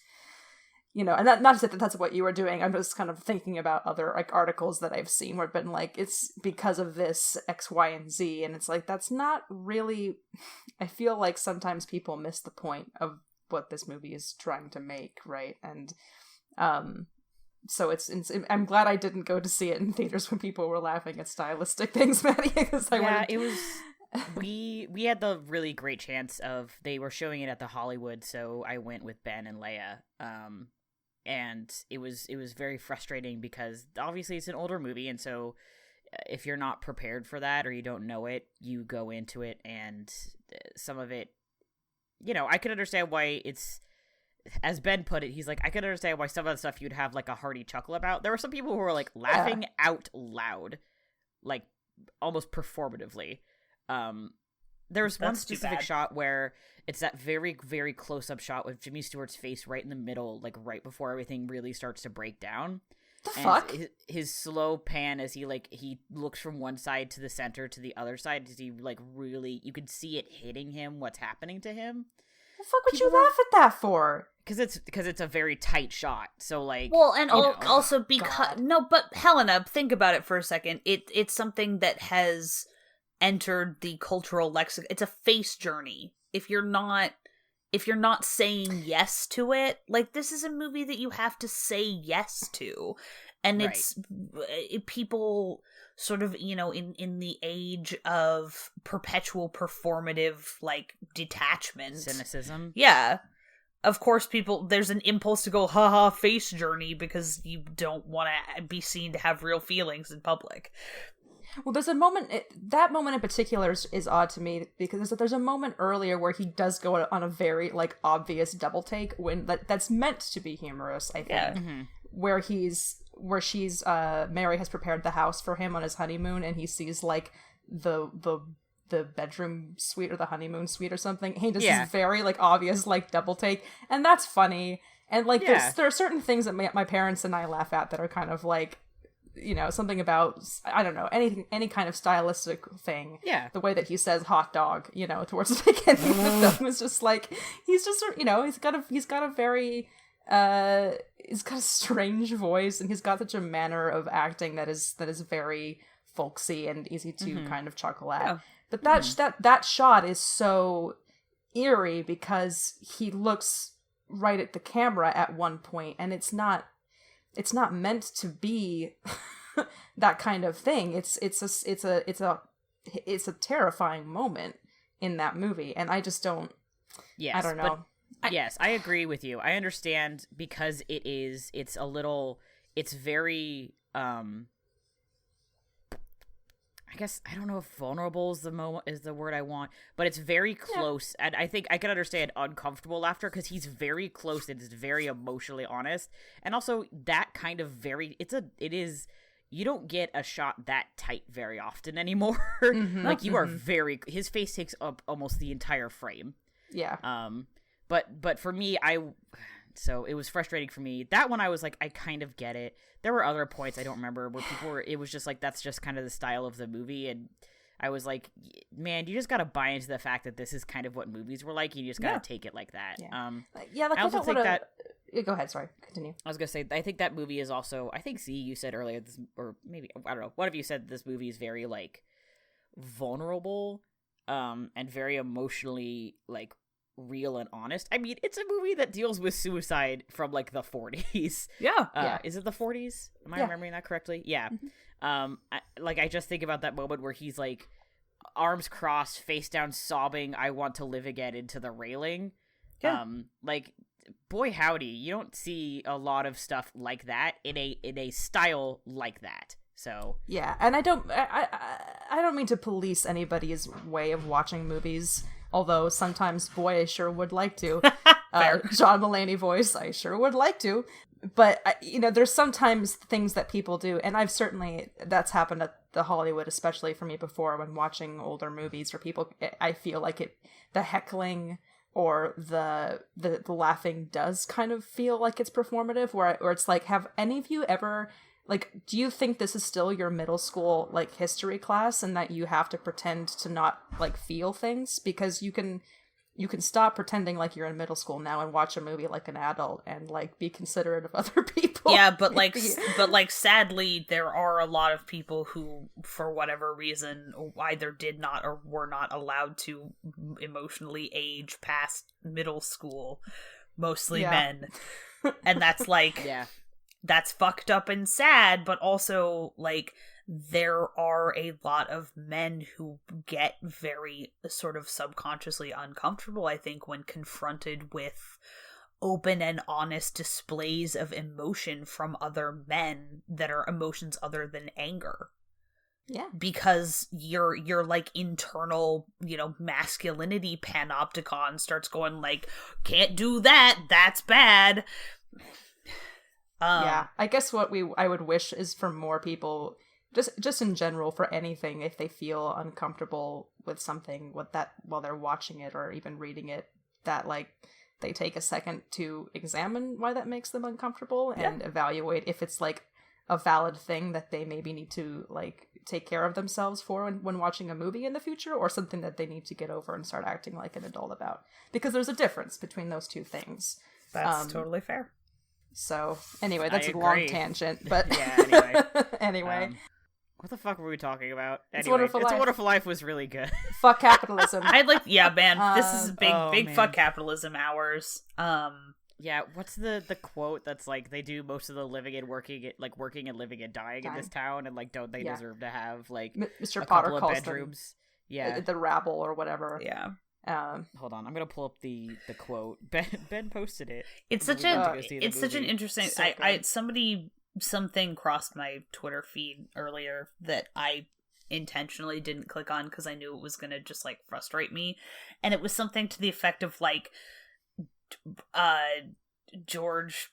and not to say that that's what you were doing. I'm just kind of thinking about other, like, articles that I've seen where it's been like, it's because of this X, Y, and Z, and it's like, that's not really. I feel like sometimes people miss the point of what this movie is trying to make, right? And so I'm glad I didn't go to see it in theaters when people were laughing at stylistic things, Maddie, because it was. We had the really great chance of, they were showing it at the Hollywood, so I went with Ben and Leia. And it was very frustrating because obviously it's an older movie, and so if you're not prepared for that or you don't know it, you go into it, and some of it, I could understand why it's, as Ben put it, he's like, I could understand why some of the stuff you'd have, like, a hearty chuckle about. There were some people who were, like, laughing out loud, like, almost performatively. There was one specific shot where it's that very, very close-up shot with Jimmy Stewart's face right in the middle, like, right before everything really starts to break down. The and fuck? his slow pan as he looks from one side to the center to the other side, as he really, you could see it hitting him, what's happening to him. The fuck would you laugh at that for? Because it's a very tight shot. So well, and also because God. no, but Helena, think about it for a second. It's something that has entered the cultural lexicon. It's a face journey. If you're not saying yes to it, like, this is a movie that you have to say yes to, and Right. it's people sort of, in the age of perpetual performative, like, detachment, cynicism. yeah, of course there's an impulse to go haha face journey because you don't want to be seen to have real feelings in public. Well, there's a moment, that moment in particular is odd to me, because there's a moment earlier where he does go on a very, like, obvious double take, when that's meant to be humorous, I think. Yeah. Mm-hmm. Where she's Mary has prepared the house for him on his honeymoon, and he sees, like, the bedroom suite or the honeymoon suite or something. He does this very, like, obvious, like, double take, and that's funny. And, like, there are certain things that my parents and I laugh at that are kind of like, something about, I don't know, any kind of stylistic thing. Yeah. The way that he says hot dog, towards the beginning of the film is just like, he's just, he's got a very, he's got a strange voice, and he's got such a manner of acting that is very folksy and easy to kind of chuckle at. Yeah. But that shot is so eerie because he looks right at the camera at one point, and it's not meant to be that kind of thing. It's a terrifying moment in that movie, and I just don't. Yes, I don't know. Yes, I agree with you. I understand, because it's very, I guess, I don't know if vulnerable is the word I want, but it's very close. Yeah. And I think I can understand uncomfortable laughter, because he's very close and is very emotionally honest. And also that kind of you don't get a shot that tight very often anymore. Mm-hmm. Like, you are his face takes up almost the entire frame. Yeah. But for me, so it was frustrating for me. That one, I was like, I kind of get it. There were other points I don't remember where it was just like, that's just kind of the style of the movie. And I was like, man, you just got to buy into the fact that this is kind of what movies were like. You just got to take it like that. Like, I also think that. Go ahead. Sorry. Continue. I was going to say, I think that movie is also, I think, Z, you said earlier, or maybe, I don't know, one of you said this movie is very, like, vulnerable, and very emotionally, like, real and honest. I mean, it's a movie that deals with suicide from, like, the 40s. Yeah. Is it the 40s? Am I remembering that correctly? Yeah. Mm-hmm. I just think about that moment where he's, like, arms crossed, face down, sobbing, "I want to live again," into the railing. Yeah. Like, boy howdy, you don't see a lot of stuff like that in a style like that. So yeah, and I don't mean to police anybody's way of watching movies, although sometimes, boy, I sure would like to. John Mulaney voice, I sure would like to. But there's sometimes things that people do, and that's happened at the Hollywood, especially for me before, when watching older movies, where people, I feel like the heckling or the laughing does kind of feel like it's performative, where it's like, have any of you ever, like, do you think this is still your middle school, like, history class, and that you have to pretend to not, like, feel things? Because you can stop pretending like you're in middle school now and watch a movie like an adult and, like, be considerate of other people. Yeah, but sadly, there are a lot of people who, for whatever reason, either did not or were not allowed to emotionally age past middle school, mostly men. And that's like, that's fucked up and sad, but also, like, there are a lot of men who get very sort of subconsciously uncomfortable, I think, when confronted with open and honest displays of emotion from other men that are emotions other than anger. Yeah. Because your like internal, masculinity panopticon starts going like, can't do that, that's bad. Yeah, I guess what I would wish is for more people, just in general, for anything, if they feel uncomfortable with something, with that while they're watching it or even reading it, that, like, they take a second to examine why that makes them uncomfortable and evaluate if it's, like, a valid thing that they maybe need to like take care of themselves for when watching a movie in the future, or something that they need to get over and start acting like an adult about, because there's a difference between those two things. That's totally fair. So anyway, that's a long tangent, but yeah, anyway. What the fuck were we talking about? It's anyway, Wonderful Life. It's a Wonderful Life was really good. Fuck capitalism. I'd like, yeah, man, this is big man. fuck capitalism hours. Yeah, what's the quote that's like, they do most of the living and working and living and dying in this town, and like, don't they deserve to have like Mr. a Potter couple calls of bedrooms? them the rabble or whatever. Yeah. Hold on, I'm gonna pull up the quote. Ben posted it. It's such an interesting. So something crossed my Twitter feed earlier that I intentionally didn't click on because I knew it was gonna just like frustrate me, and it was something to the effect of like, George,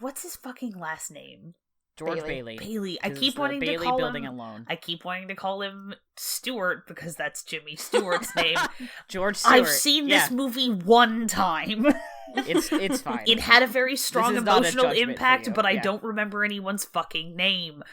what's his fucking last name? George Bailey. Bailey. I keep wanting to call building him. alone. I keep wanting to call him Stewart because that's Jimmy Stewart's name. George Stewart. I've seen this movie one time. It's fine. It had a very strong emotional impact, but I yeah. don't remember anyone's fucking name.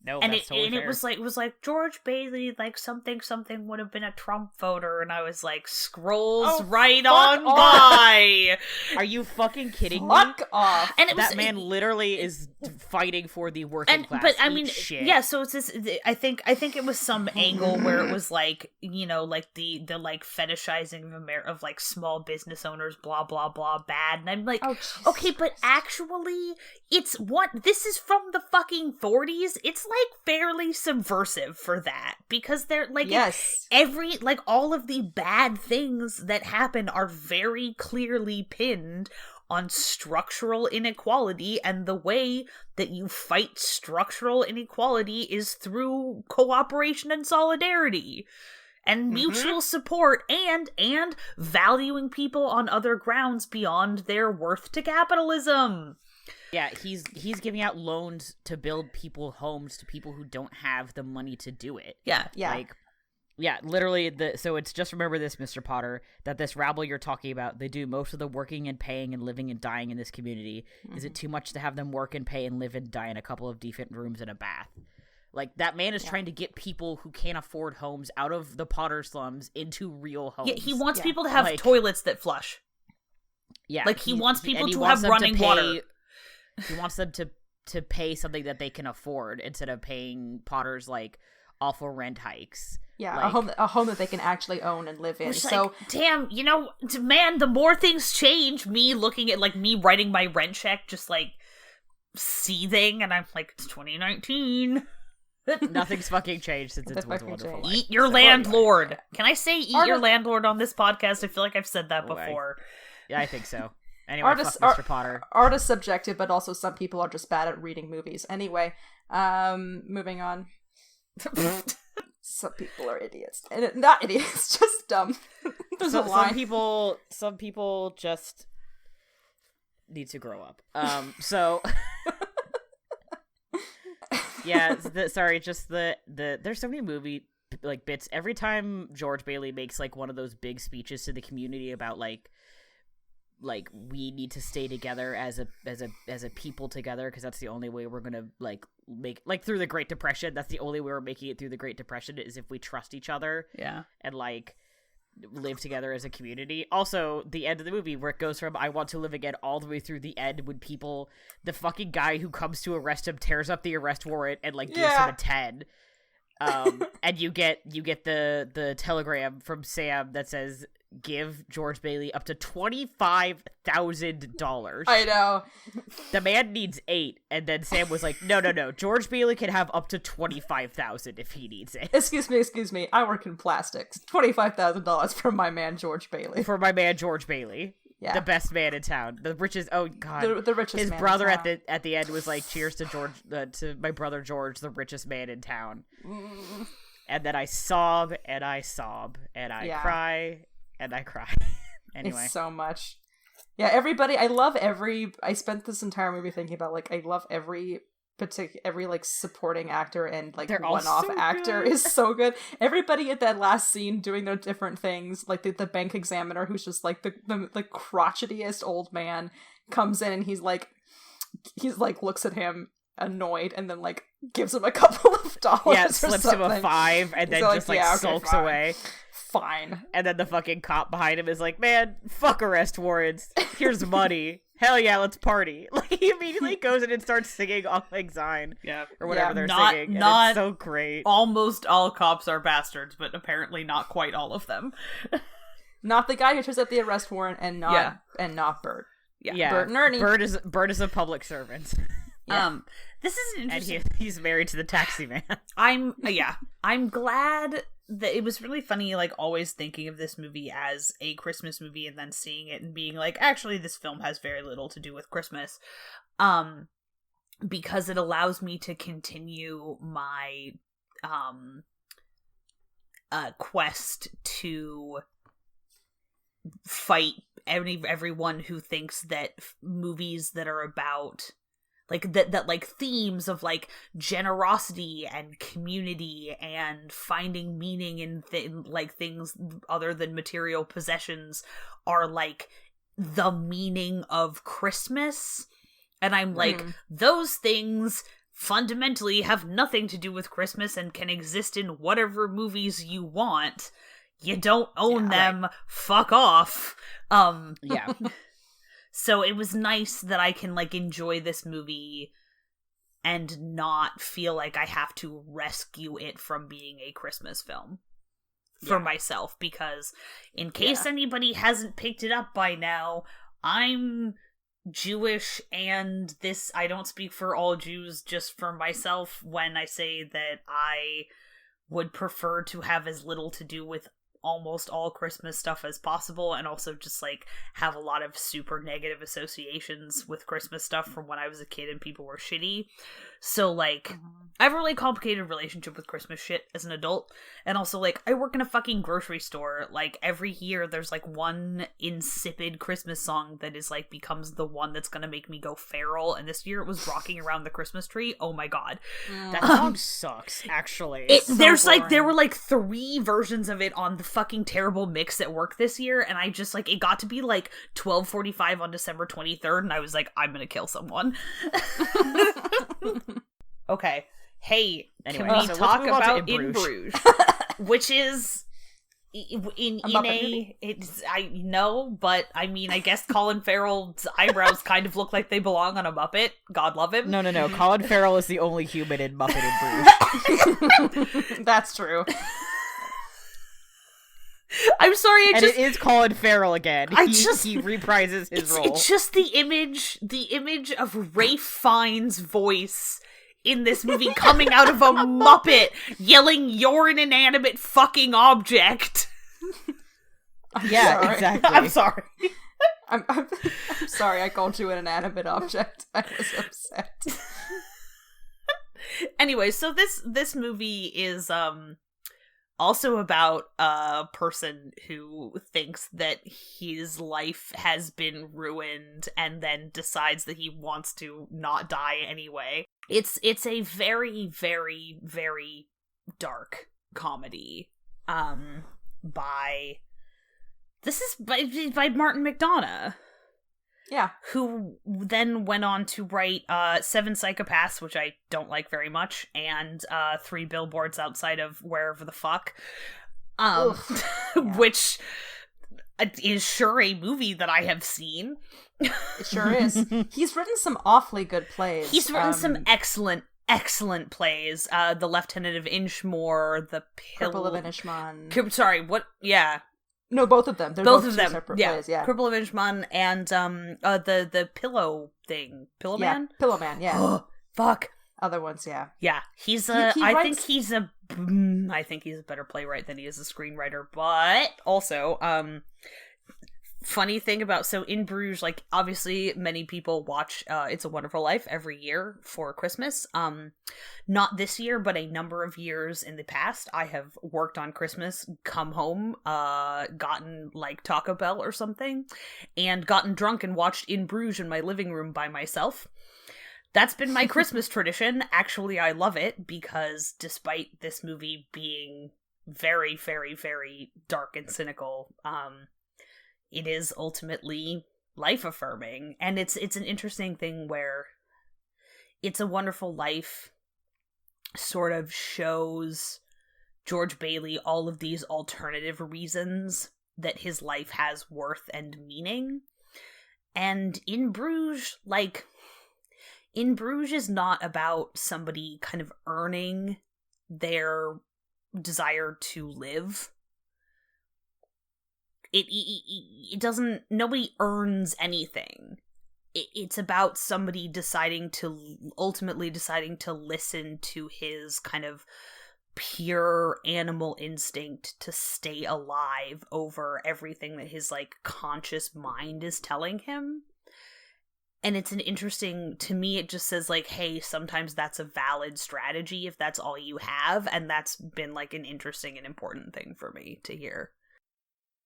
No, and that's totally fair. it was like George Bailey, like something would have been a Trump voter, and I was like, scrolls right on by. Are you fucking kidding me? Fuck off! And that man literally is fighting for the working class. But I mean, shit. yeah. So it's this. I think it was some angle where it was like, you know, like the like fetishizing of like small business owners, blah blah blah, bad. And I'm like, okay, but actually, this is from the fucking 40s. It's like fairly subversive for that, because they're like, every like all of the bad things that happen are very clearly pinned on structural inequality, and the way that you fight structural inequality is through cooperation and solidarity and mutual support and valuing people on other grounds beyond their worth to capitalism. Yeah, he's giving out loans to build people homes to people who don't have the money to do it. Yeah. Like, yeah, literally, so it's just remember this, Mr. Potter, that this rabble you're talking about, they do most of the working and paying and living and dying in this community. Is it too much to have them work and pay and live and die in a couple of decent rooms and a bath? Like, that man is trying to get people who can't afford homes out of the Potter slums into real homes. Yeah, he wants people to have toilets that flush. Yeah. Like, he wants people to have running water. He wants them to pay something that they can afford instead of paying Potters like awful rent hikes. Yeah, like, a home that they can actually own and live in. So, like, damn, you know, man, the more things change, me looking at like me writing my rent check, just like seething, and I'm like, it's 2019. Nothing's fucking changed since it's Wonderful Life. Eat your landlord. Can I say eat your landlord on this podcast? I feel like I've said that before. Yeah, I think so. Anyway, fuck Mr. Potter. Art is subjective, but also some people are just bad at reading movies. Anyway, moving on. Some people are idiots. And not idiots, just dumb. There's a line. Some people just need to grow up. So yeah, there's so many movie like bits. Every time George Bailey makes like one of those big speeches to the community about like we need to stay together as a people together, because that's the only way we're gonna like make like through the Great Depression. That's the only way we're making it through the Great Depression, is if we trust each other. Yeah. And like live together as a community. Also, the end of the movie where it goes from I want to live again all the way through the end when the fucking guy who comes to arrest him tears up the arrest warrant and like gives him a 10. And you get the telegram from Sam that says, give George Bailey up to $25,000. I know. The man needs 8, and then Sam was like, no. George Bailey can have up to $25,000 if he needs it. Excuse me. I work in plastics. $25,000 from my man George Bailey. Yeah. The best man in town. The richest. Oh God. The richest. His man brother in town. at the end was like, "Cheers to George, to my brother George, the richest man in town." And then I sob and I cry and I cry. Anyway, it's so much. Yeah, everybody. I spent this entire movie thinking about like I love every like supporting actor and like one-off actor is so good. Everybody at that last scene doing their different things, like the bank examiner who's just like the crotchetiest old man comes in and he's like looks at him annoyed and then like gives him a couple of dollars. Yeah, slips him a $5 and then just sulks fine. away. Fine. And then the fucking cop behind him is like, man, fuck arrest warrants. Here's money. Hell yeah, let's party. Like, he immediately goes in and starts singing Auld Lang Syne. Yeah. Or whatever they're singing. Not, and it's so great. Almost all cops are bastards, but apparently not quite all of them. Not the guy who turns out the arrest warrant and not Bert. Yeah. Bert and Ernie. Bert is a public servant. Yeah. This is an interesting... And he's married to the taxi man. I'm glad that it was really funny, like, always thinking of this movie as a Christmas movie and then seeing it and being like, actually, this film has very little to do with Christmas. Because it allows me to continue my quest to fight everyone who thinks that movies that are about that like themes of like generosity and community and finding meaning in like things other than material possessions are like the meaning of Christmas. And I'm like, those things fundamentally have nothing to do with Christmas and can exist in whatever movies you want. You don't own them. Right. Fuck off. Yeah. So it was nice that I can like enjoy this movie and not feel like I have to rescue it from being a Christmas film for myself, because in case anybody hasn't picked it up by now, I'm Jewish, and this, I don't speak for all Jews, just for myself when I say that I would prefer to have as little to do with almost all Christmas stuff as possible, and also just like have a lot of super negative associations with Christmas stuff from when I was a kid and people were shitty. So like I have a really complicated relationship with Christmas shit as an adult, and also like I work in a fucking grocery store. Like every year there's like one insipid Christmas song that is like becomes the one that's gonna make me go feral, and this year it was Rocking Around the Christmas Tree. Oh my god. That song sucks, actually. There's like there were like 3 versions of it on the fucking terrible mix at work this year, and I just like it got to be like 12:45 on December 23rd, and I was like, I'm gonna kill someone. Okay. Hey, anyway, can we talk about In Bruges? Which is in a it's I know, but I mean I guess Colin Farrell's eyebrows kind of look like they belong on a Muppet. God love him. No. Colin Farrell is the only human in Muppet in Bruges. That's true. I'm sorry, it is Colin Farrell again. He reprises his role. It's just the image of Ralph Fiennes' voice in this movie coming out of a Muppet yelling, "You're an inanimate fucking object." Yeah, exactly. I'm sorry. I'm sorry I called you an inanimate object. I was upset. Anyway, so this movie is also about a person who thinks that his life has been ruined and then decides that he wants to not die anyway. It's a very, very, very dark comedy by Martin McDonagh. Yeah. Who then went on to write 7 Psychopaths, which I don't like very much, and 3 Billboards Outside of Wherever the Fuck. Which is sure a movie that I have seen. It sure is. He's written some awfully good plays. He's written some excellent plays. The Lieutenant of Inchmore, The Cripple of Inishmaan. Sorry, what? Yeah. No, both of them. They're both of them. Separate plays, yeah. Cripple of Inishmaan and the pillow thing. Pillow Man? Yeah, Pillow Man, yeah. Oh, fuck. Other ones, yeah. Yeah, I think he's a better playwright than he is a screenwriter, but also, funny thing about, so in Bruges, like, obviously many people watch It's a Wonderful Life every year for Christmas. Not this year, but a number of years in the past, I have worked on Christmas, come home, gotten like Taco Bell or something, and gotten drunk and watched In Bruges in my living room by myself. That's been my Christmas tradition. Actually, I love it because despite this movie being very, very, very dark and cynical, it is ultimately life-affirming. And it's an interesting thing where It's a Wonderful Life sort of shows George Bailey all of these alternative reasons that his life has worth and meaning. And In Bruges, like, In Bruges is not about somebody kind of earning their desire to live. It doesn't, nobody earns anything. It's about somebody ultimately deciding to listen to his kind of pure animal instinct to stay alive over everything that his, like, conscious mind is telling him. And it's an interesting, to me, it just says, like, hey, sometimes that's a valid strategy if that's all you have, and that's been, like, an interesting and important thing for me to hear.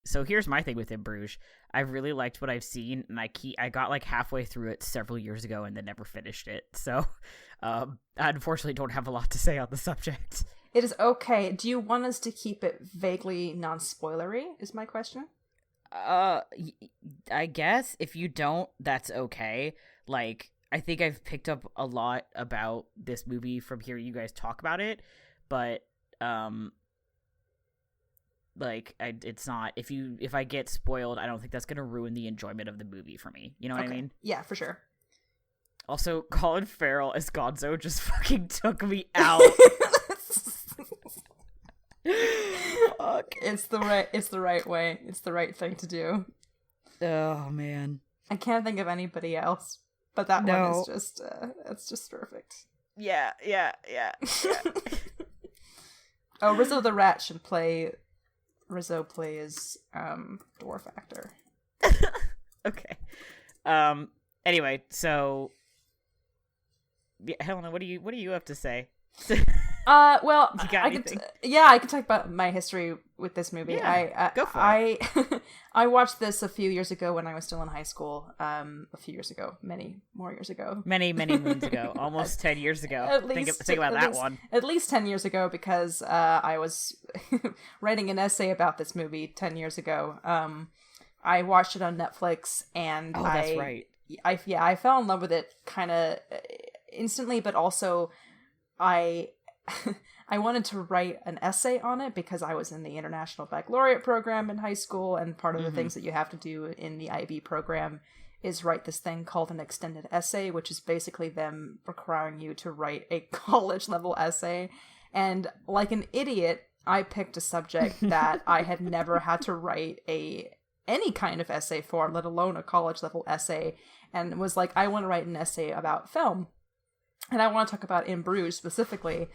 So here's my thing with In Bruges. I really liked what I've seen, and I got like halfway through it several years ago and then never finished it. So I unfortunately don't have a lot to say on the subject. It is okay. Do you want us to keep it vaguely non-spoilery, is my question? I guess if you don't, that's okay. Like, I think I've picked up a lot about this movie from hearing you guys talk about it, but like, it's not, if I get spoiled, I don't think that's gonna ruin the enjoyment of the movie for me. You know what I mean? Yeah, for sure. Also, Colin Farrell as Gonzo just fucking took me out. Fuck. It's the right way. It's the right thing to do. Oh man. I can't think of anybody else, but that one is just it's just perfect. Yeah. Oh, Rizzo the Rat should play. Rizzo plays dwarf actor. Okay. Anyway, so Helena, what do you have to say? Well, you got anything? I can talk about my history with this movie. Yeah, go for it. I watched this a few years ago when I was still in high school. A few years ago, many more years ago, many moons ago, almost 10 years ago. Think about that one. At least 10 years ago, because I was writing an essay about this movie 10 years ago. I watched it on Netflix, and that's right. I fell in love with it kind of instantly, but also I wanted to write an essay on it because I was in the International Baccalaureate program in high school, and part of the things that you have to do in the IB program is write this thing called an extended essay, which is basically them requiring you to write a college-level essay. And like an idiot, I picked a subject that I had never had to write any kind of essay for, let alone a college-level essay, and was like, I want to write an essay about film. And I want to talk about In Bruges specifically.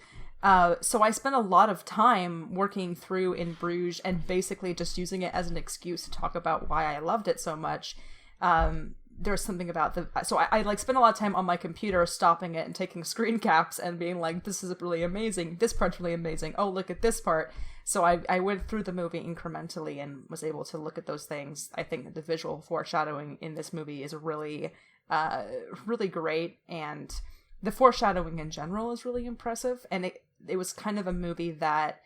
So I spent a lot of time working through In Bruges and basically just using it as an excuse to talk about why I loved it so much. There's something about so I like spent a lot of time on my computer stopping it and taking screen caps and being like, this is really amazing. This part's really amazing. Oh, look at this part. So I went through the movie incrementally and was able to look at those things. I think the visual foreshadowing in this movie is really, really great, and the foreshadowing in general is really impressive, and it was kind of a movie that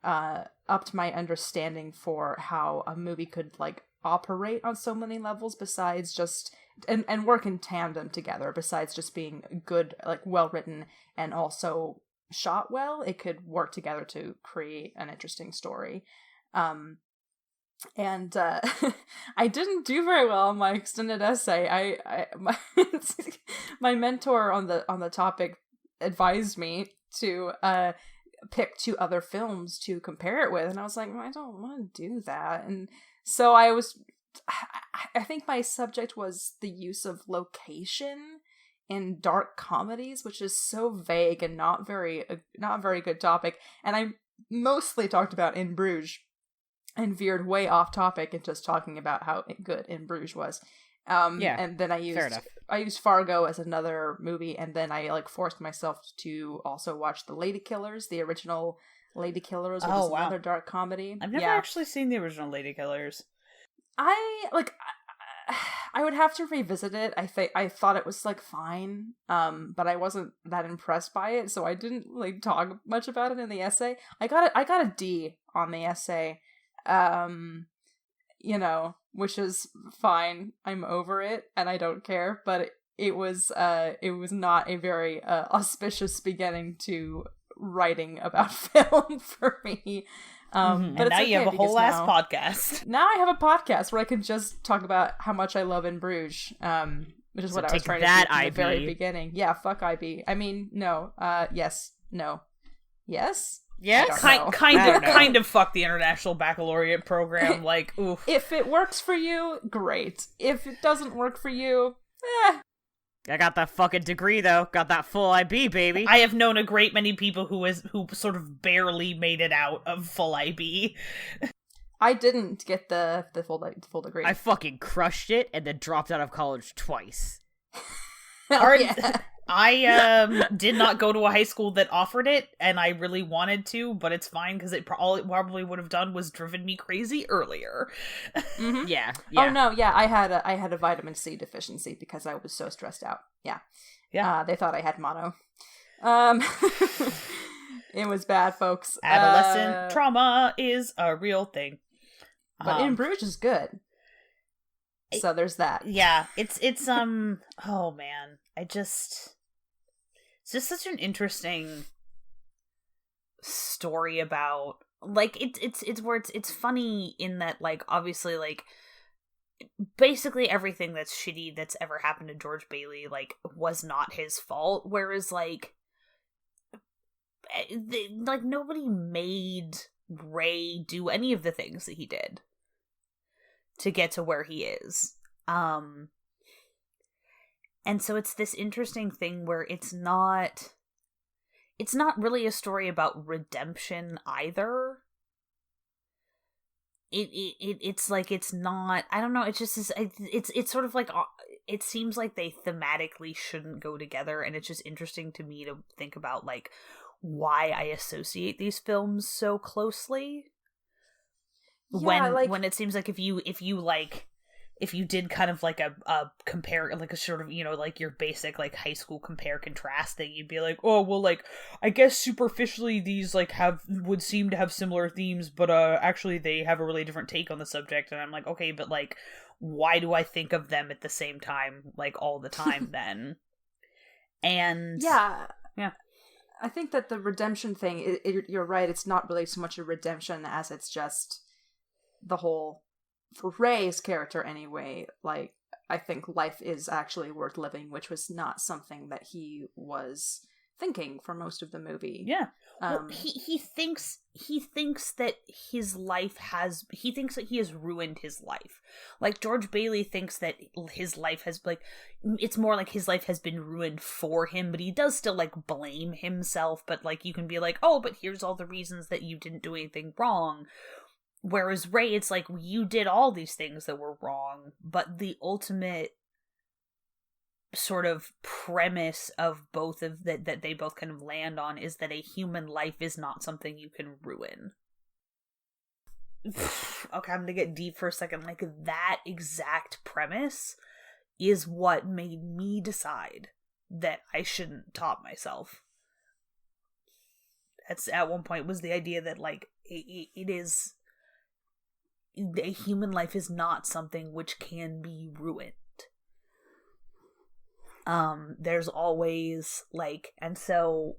upped my understanding for how a movie could like operate on so many levels besides just and work in tandem together. Besides just being good, like well written and also shot well, it could work together to create an interesting story. And I didn't do very well on my extended essay. My mentor on the topic advised me to pick 2 other films to compare it with, and I was like, I don't want to do that. And so I think my subject was the use of location in dark comedies, which is so vague and not very good topic. And I mostly talked about In Bruges and veered way off topic and just talking about how good In Bruges was. And then I used Fargo as another movie, and then I like forced myself to also watch The Lady Killers, the original Lady Killers, which is another dark comedy. I've never actually seen the original Lady Killers. I would have to revisit it. I thought it was like fine, but I wasn't that impressed by it, so I didn't like talk much about it in the essay. I got a D on the essay. Which is fine. I'm over it and I don't care, but it was not a very auspicious beginning to writing about film for me. And but now it's you have a whole ass now, podcast. Now I have a podcast where I can just talk about how much I love In Bruges, which is what I was trying to do from the very beginning. Yeah, fuck IB. I mean, no. Yes. No. Yes? Yes? Kind of fuck the International Baccalaureate program. Like, oof. If it works for you, great. If it doesn't work for you, I got that fucking degree, though. Got that full IB, baby. I have known a great many people who sort of barely made it out of full IB. I didn't get the full degree. I fucking crushed it and then dropped out of college twice. I did not go to a high school that offered it, and I really wanted to, but it's fine because all it probably would have done was driven me crazy earlier. Mm-hmm. Yeah. Oh no, yeah, I had a vitamin C deficiency because I was so stressed out. Yeah. They thought I had mono. It was bad, folks. Adolescent trauma is a real thing. But In Bruges is good. So there's that. Yeah, it's oh man. It's just such an interesting story about, like, it's where it's funny in that, like, obviously, like, basically everything that's shitty that's ever happened to George Bailey, like, was not his fault, whereas, like nobody made Ray do any of the things that he did to get to where he is. And so it's this interesting thing where it's not really a story about redemption either. It's like, it's not, I don't know, it's just it's sort of like, it seems like they thematically shouldn't go together, and it's just interesting to me to think about, like, why I associate these films so closely. Yeah, when it seems like if you did kind of like a compare, like a sort of, you know, like your basic like high school compare contrast thing, you'd be like, oh well, like, I guess superficially these like would seem to have similar themes, but actually they have a really different take on the subject. And I'm like, okay, but like, why do I think of them at the same time, like, all the time then? And yeah I think that the redemption thing, you're right, it's not really so much a redemption as it's just the whole, for Ray's character anyway, like, I think life is actually worth living, which was not something that he was thinking for most of the movie. Yeah. Well, he thinks that he thinks that he has ruined his life. Like, George Bailey thinks that his life has, like, it's more like his life has been ruined for him, but he does still, like, blame himself, but, like, you can be like, oh, but here's all the reasons that you didn't do anything wrong. Whereas Ray, it's like, you did all these things that were wrong, but the ultimate sort of premise of both of that they both kind of land on is that a human life is not something you can ruin. Okay, I'm gonna get deep for a second. Like, that exact premise is what made me decide that I shouldn't top myself. That's, at one point, was the idea that, like, it is, a human life is not something which can be ruined. There's always, like, and so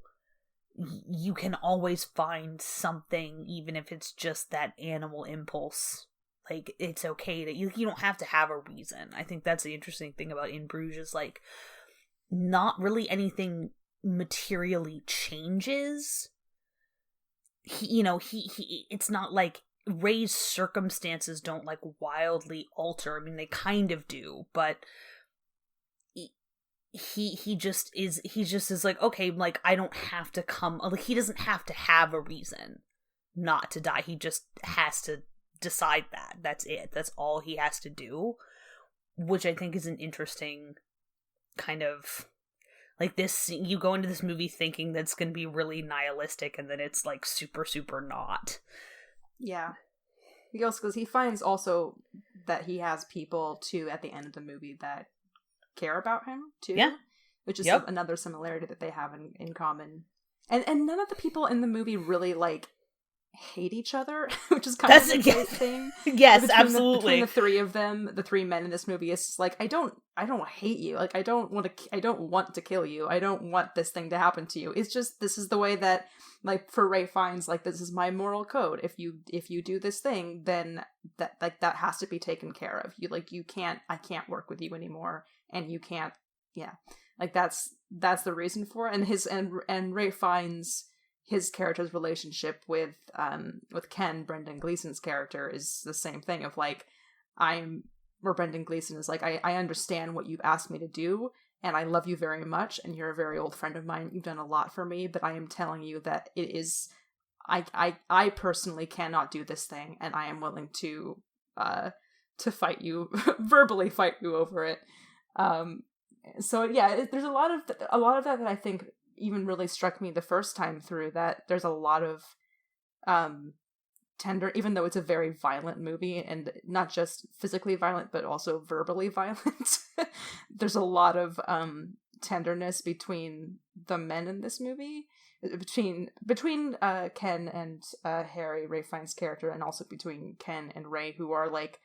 you can always find something, even if it's just that animal impulse. Like, it's okay that you don't have to have a reason. I think that's the interesting thing about In Bruges, is, like, not really anything materially changes. He it's not like Ray's circumstances don't, like, wildly alter. I mean, they kind of do, but he just is like, okay, like, I don't have to like, he doesn't have to have a reason not to die. He just has to decide that. That's it. That's all he has to do, which I think is an interesting kind of, like, this, you go into this movie thinking that's going to be really nihilistic, and then it's, like, super, super not. Yeah. Because he finds also that he has people, too, at the end of the movie that care about him, too. Yeah. Which is another similarity that they have in common. And none of the people in the movie really, like, hate each other, which is kind of a great thing. Yes, between absolutely. Between the three of them, the three men in this movie, it's like, I don't hate you. Like, I don't want to kill you. I don't want this thing to happen to you. It's just, this is the way that, like, for Ray Fiennes, like, this is my moral code. If you do this thing, then that has to be taken care of. I can't work with you anymore, and you can't, yeah. Like, that's the reason for it. And Ray Fiennes, his character's relationship with Ken, Brendan Gleeson's character, is the same thing of like, where Brendan Gleeson is like, I understand what you've asked me to do, and I love you very much, and you're a very old friend of mine. You've done a lot for me, but I am telling you that it is, I personally cannot do this thing, and I am willing to fight you, verbally fight you over it. So yeah, there's a lot of that I think even really struck me the first time through, that there's a lot of tender, even though it's a very violent movie, and not just physically violent but also verbally violent. There's a lot of tenderness between the men in this movie, between Ken and Harry, Ray Fiennes' character, and also between Ken and Ray, who are like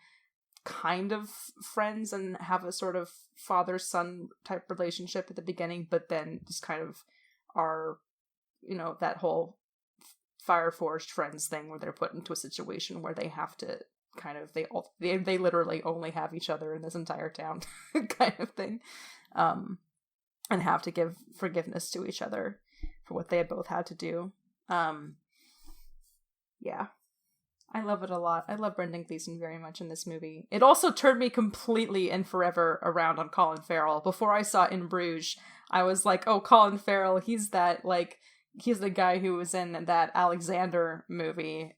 kind of friends and have a sort of father-son type relationship at the beginning, but then just kind of are, that whole fire forged friends thing where they're put into a situation where they have to kind of, they literally only have each other in this entire town kind of thing, and have to give forgiveness to each other for what they had both had to do. Yeah, I love it a lot. I love Brendan Gleeson very much in this movie. It also turned me completely and forever around on Colin Farrell. Before I saw In Bruges, I was like, oh, Colin Farrell, he's the guy who was in that Alexander movie.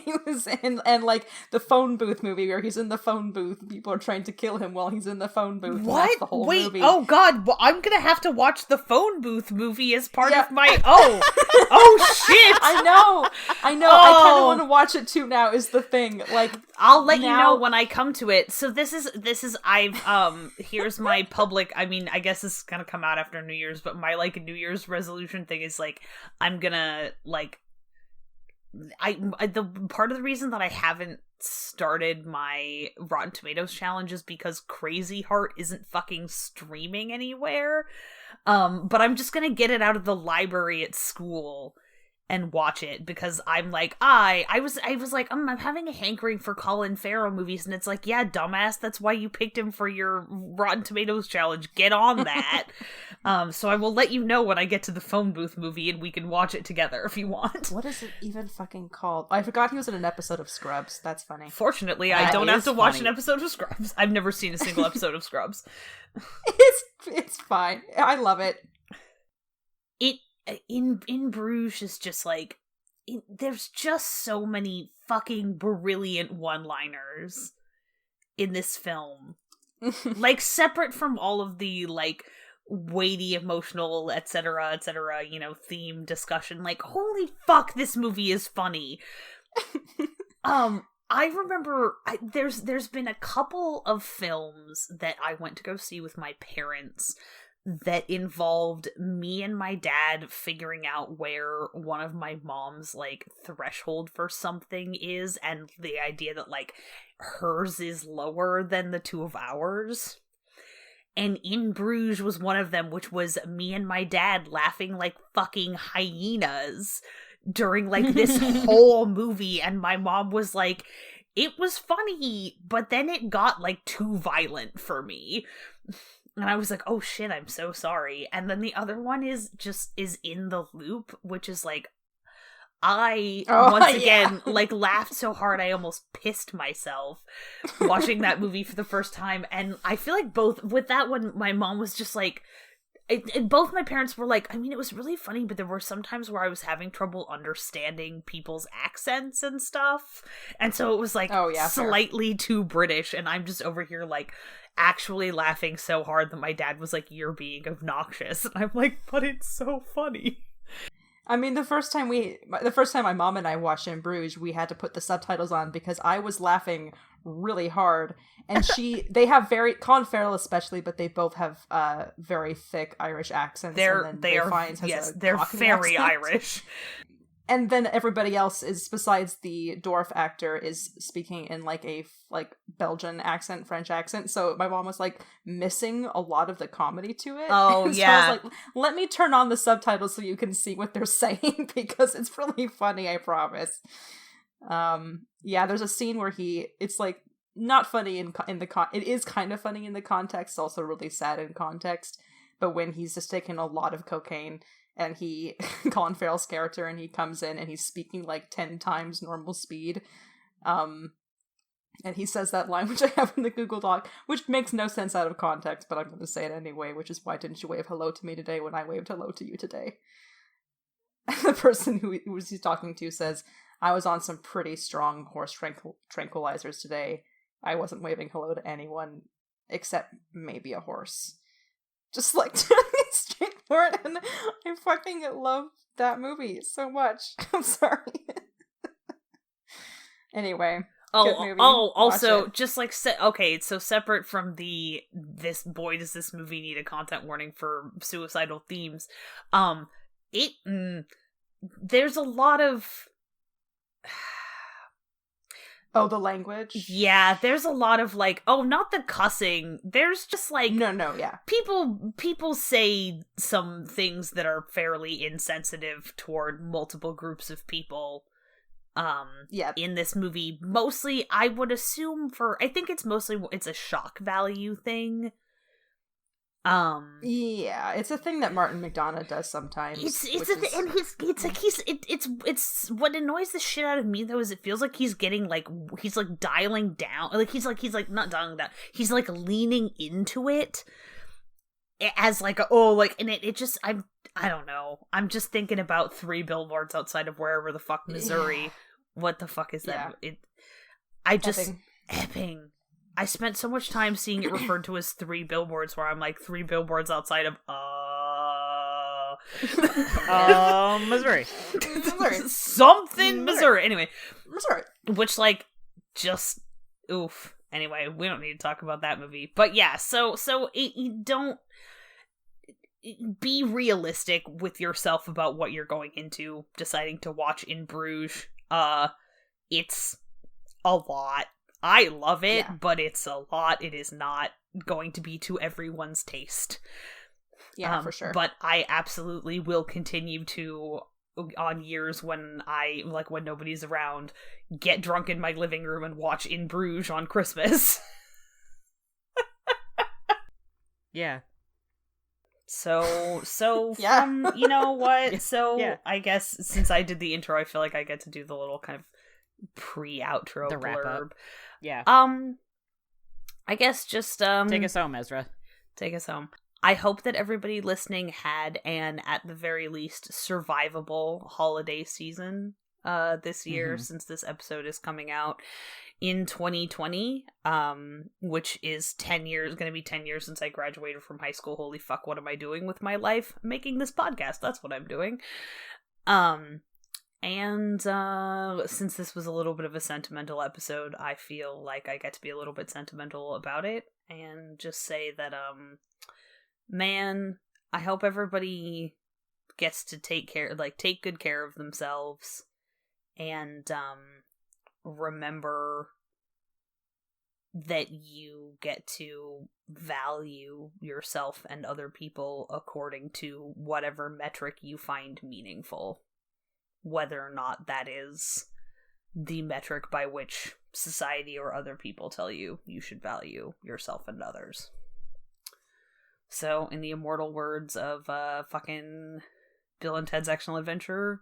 He was in, and like the phone booth movie where he's in the phone booth, people are trying to kill him while he's in the phone booth. What? That's the whole Wait, movie. oh god, well, I'm gonna have to watch the phone booth movie as part of my, oh shit! I know, I kind of want to watch it too now, is the thing. Like, I'll let you know when I come to it. So this is here's my public, I mean, I guess this is gonna come out after New Year's, but my like New Year's resolution thing is like, I'm gonna like, the part of the reason that I haven't started my Rotten Tomatoes challenge is because Crazy Heart isn't fucking streaming anywhere. But I'm just gonna get it out of the library at school and watch it, because I'm like, I was like, I'm having a hankering for Colin Farrell movies, and it's like, yeah, dumbass, that's why you picked him for your Rotten Tomatoes challenge. Get on that. So I will let you know when I get to the phone booth movie, and we can watch it together if you want. What is it even fucking called? I forgot he was in an episode of Scrubs. That's funny. Fortunately, I don't have to watch an episode of Scrubs. I've never seen a single episode of Scrubs. It's fine. I love it. In Bruges is just like, there's just so many fucking brilliant one-liners in this film. Like, separate from all of the like weighty, emotional, etc., theme discussion, like, holy fuck, this movie is funny. I remember there's been a couple of films that I went to go see with my parents that involved me and my dad figuring out where one of my mom's like threshold for something is, and the idea that like hers is lower than the two of ours. And In Bruges was one of them, which was me and my dad laughing like fucking hyenas during like this whole movie, and my mom was like, it was funny, but then it got like too violent for me. And I was like, oh shit, I'm so sorry. And then the other one is In the Loop, which is like, I, once again, like, laughed so hard I almost pissed myself watching that movie for the first time. And I feel like with that one, my mom was just like, both my parents were like, I mean, it was really funny, but there were some times where I was having trouble understanding people's accents and stuff. And so it was like, slightly too British. And I'm just over here like, actually laughing so hard that my dad was like, you're being obnoxious. And I'm like, but it's so funny. I mean, the first time my mom and I watched In Bruges, we had to put the subtitles on because I was laughing really hard. And they have Colin Farrell especially, but they both have very thick Irish accents. They're very Irish. And then everybody else is, besides the dwarf actor, is speaking in like a Belgian accent, French accent. So my mom was like missing a lot of the comedy to it. Oh, and so yeah. I was like, let me turn on the subtitles so you can see what they're saying, because it's really funny, I promise. Yeah, there's a scene where it's like not funny it is kind of funny in the context, also really sad in context. But when he's just taking a lot of cocaine, and Colin Farrell's character, and he comes in and he's speaking like 10 times normal speed. And he says that line, which I have in the Google Doc, which makes no sense out of context, but I'm going to say it anyway, which is, why didn't you wave hello to me today when I waved hello to you today? The person who he's talking to says, I was on some pretty strong horse tranquilizers today. I wasn't waving hello to anyone except maybe a horse. Just like straightforward, and I fucking love that movie so much. I'm sorry. Anyway, good movie. Also, just like so separate from this boy does this movie need a content warning for suicidal themes. There's a lot of the language? Yeah, there's a lot of like, not the cussing. There's just like No, yeah. People say some things that are fairly insensitive toward multiple groups of people. In this movie, mostly I would assume I think it's a shock value thing. Yeah, it's a thing that Martin McDonagh does sometimes. It's what annoys the shit out of me though is it feels like he's getting like he's like dialing down, like he's not dialing down, he's like leaning into it as like and it just I don't know, I'm just thinking about 3 billboards outside of wherever the fuck Missouri. What the fuck is that? Epping. I spent so much time seeing it referred to as 3 billboards, where I'm like, 3 billboards outside of, Missouri. Something Missouri. Anyway. Missouri. Which, like, just, oof. Anyway, we don't need to talk about that movie. But yeah, so you don't be realistic with yourself about what you're going into, deciding to watch in Bruges. It's a lot. I love it, but it's a lot. It is not going to be to everyone's taste. Yeah, for sure. But I absolutely will continue to, on years when when nobody's around, get drunk in my living room and watch In Bruges on Christmas. Yeah. So yeah. you know what? So yeah. I guess since I did the intro, I feel like I get to do the little kind of pre-outro the wrap blurb. Up. Yeah. I guess just take us home, Ezra. Take us home. I hope that everybody listening had an, at the very least, survivable holiday season this year, since this episode is coming out in 2020, which is going to be 10 years since I graduated from high school. Holy fuck, what am I doing with my life? Making this podcast, that's what I'm doing. And since this was a little bit of a sentimental episode, I feel like I get to be a little bit sentimental about it and just say that, man, I hope everybody gets to take good care of themselves and, remember that you get to value yourself and other people according to whatever metric you find meaningful. Whether or not that is the metric by which society or other people tell you should value yourself and others. So, in the immortal words of fucking Bill and Ted's Excellent Adventure,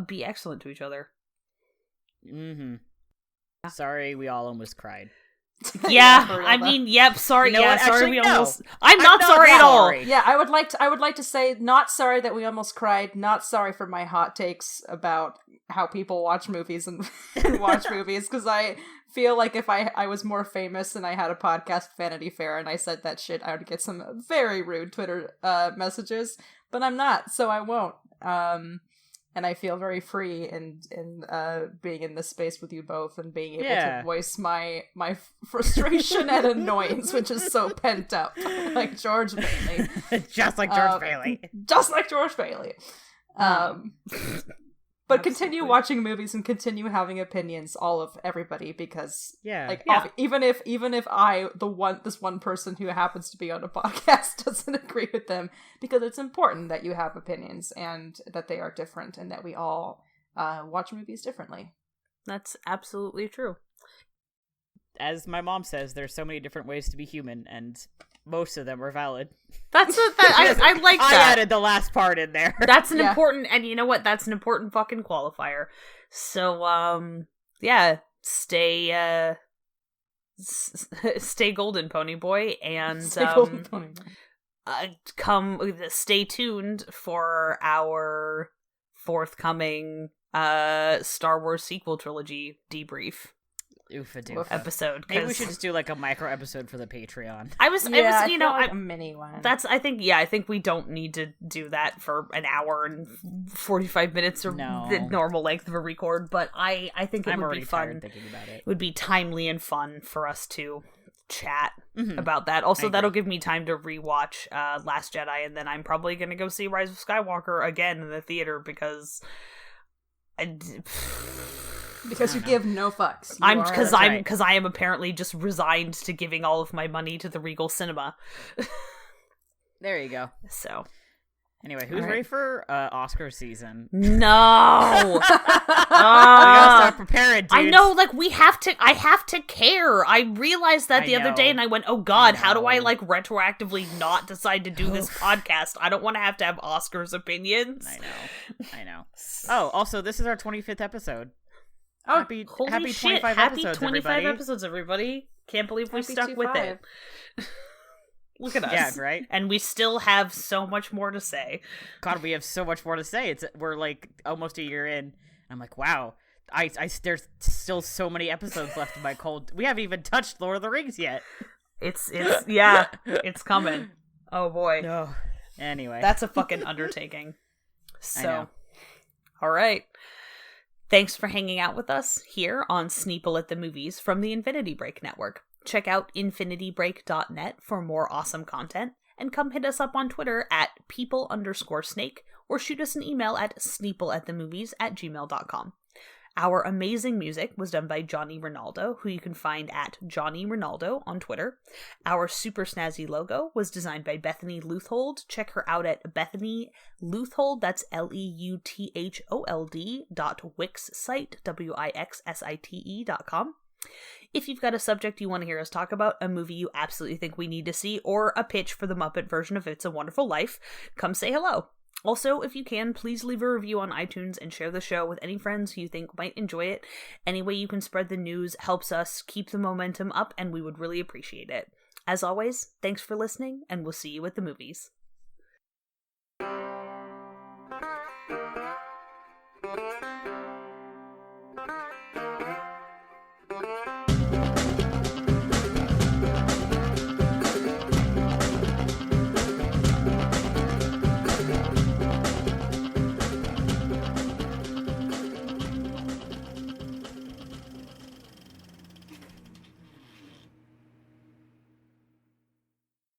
be excellent to each other. Mm-hmm. Sorry, we all almost cried. Yeah, I mean, yep, sorry. You know what? Sorry, Actually, we no. almost. I'm not sorry at all. Yeah, I would like to say, not sorry that we almost cried. Not sorry for my hot takes about how people watch movies and watch movies, because I feel like if I was more famous and I had a podcast, Vanity Fair, and I said that shit, I would get some very rude Twitter messages. But I'm not, so I won't. And I feel very free in being in this space with you both and being able to voice my frustration and annoyance, which is so pent up, like George Bailey. Just like George Bailey. Just like George Bailey. But continue watching movies and continue having opinions, everybody, because even if this one person who happens to be on a podcast doesn't agree with them, because it's important that you have opinions and that they are different and that we all watch movies differently. That's absolutely true. As my mom says, there's so many different ways to be human, and most of them are valid. I like that. I added the last part in there. That's an important, and you know what? That's an important fucking qualifier. So, stay golden, Pony Boy, and Golden Pony Boy. Stay tuned for our forthcoming Star Wars sequel trilogy debrief. Episode. Maybe we should just do like a micro episode for the Patreon. I was a mini one. I think we don't need to do that for an hour and 45 minutes or the normal length of a record, but I think it would be fun. Thinking about it. It would be timely and fun for us to chat about that. Also, that'll give me time to rewatch Last Jedi, and then I'm probably going to go see Rise of Skywalker again in the theater because you give no fucks. Because I am apparently just resigned to giving all of my money to the Regal Cinema. There you go. So, anyway, who's ready for Oscar season? No, we gotta start preparing, dudes. I know, like I have to care. I realized that the other day, and I went, "Oh God, how do I like retroactively not decide to do this podcast? I don't want to have Oscars opinions." I know. Oh, also, this is our 25th episode. Oh, happy 25 episodes, 25 episodes, everybody. Can't believe we stuck with it. Look at us. Yeah, right? And we still have so much more to say. God, we have so much more to say. We're like almost a year in. I'm like, wow. There's still so many episodes left in my cold. We haven't even touched Lord of the Rings yet. It's coming. Oh boy. No. Anyway. That's a fucking undertaking. So, all right. Thanks for hanging out with us here on Sneople at the Movies from the Infinity Break Network. Check out infinitybreak.net for more awesome content, and come hit us up on Twitter at people_snake, or shoot us an email at sneopleatthemovies@gmail.com. Our amazing music was done by Johnny Ronaldo, who you can find at Johnny Ronaldo on Twitter. Our super snazzy logo was designed by Bethany Leuthold. Check her out at Bethany Leuthold, that's LEUTHOLD.wixsite, WIXSITE.com. If you've got a subject you want to hear us talk about, a movie you absolutely think we need to see, or a pitch for the Muppet version of It's a Wonderful Life, come say hello. Also, if you can, please leave a review on iTunes and share the show with any friends who you think might enjoy it. Any way you can spread the news helps us keep the momentum up, and we would really appreciate it. As always, thanks for listening, and we'll see you at the movies.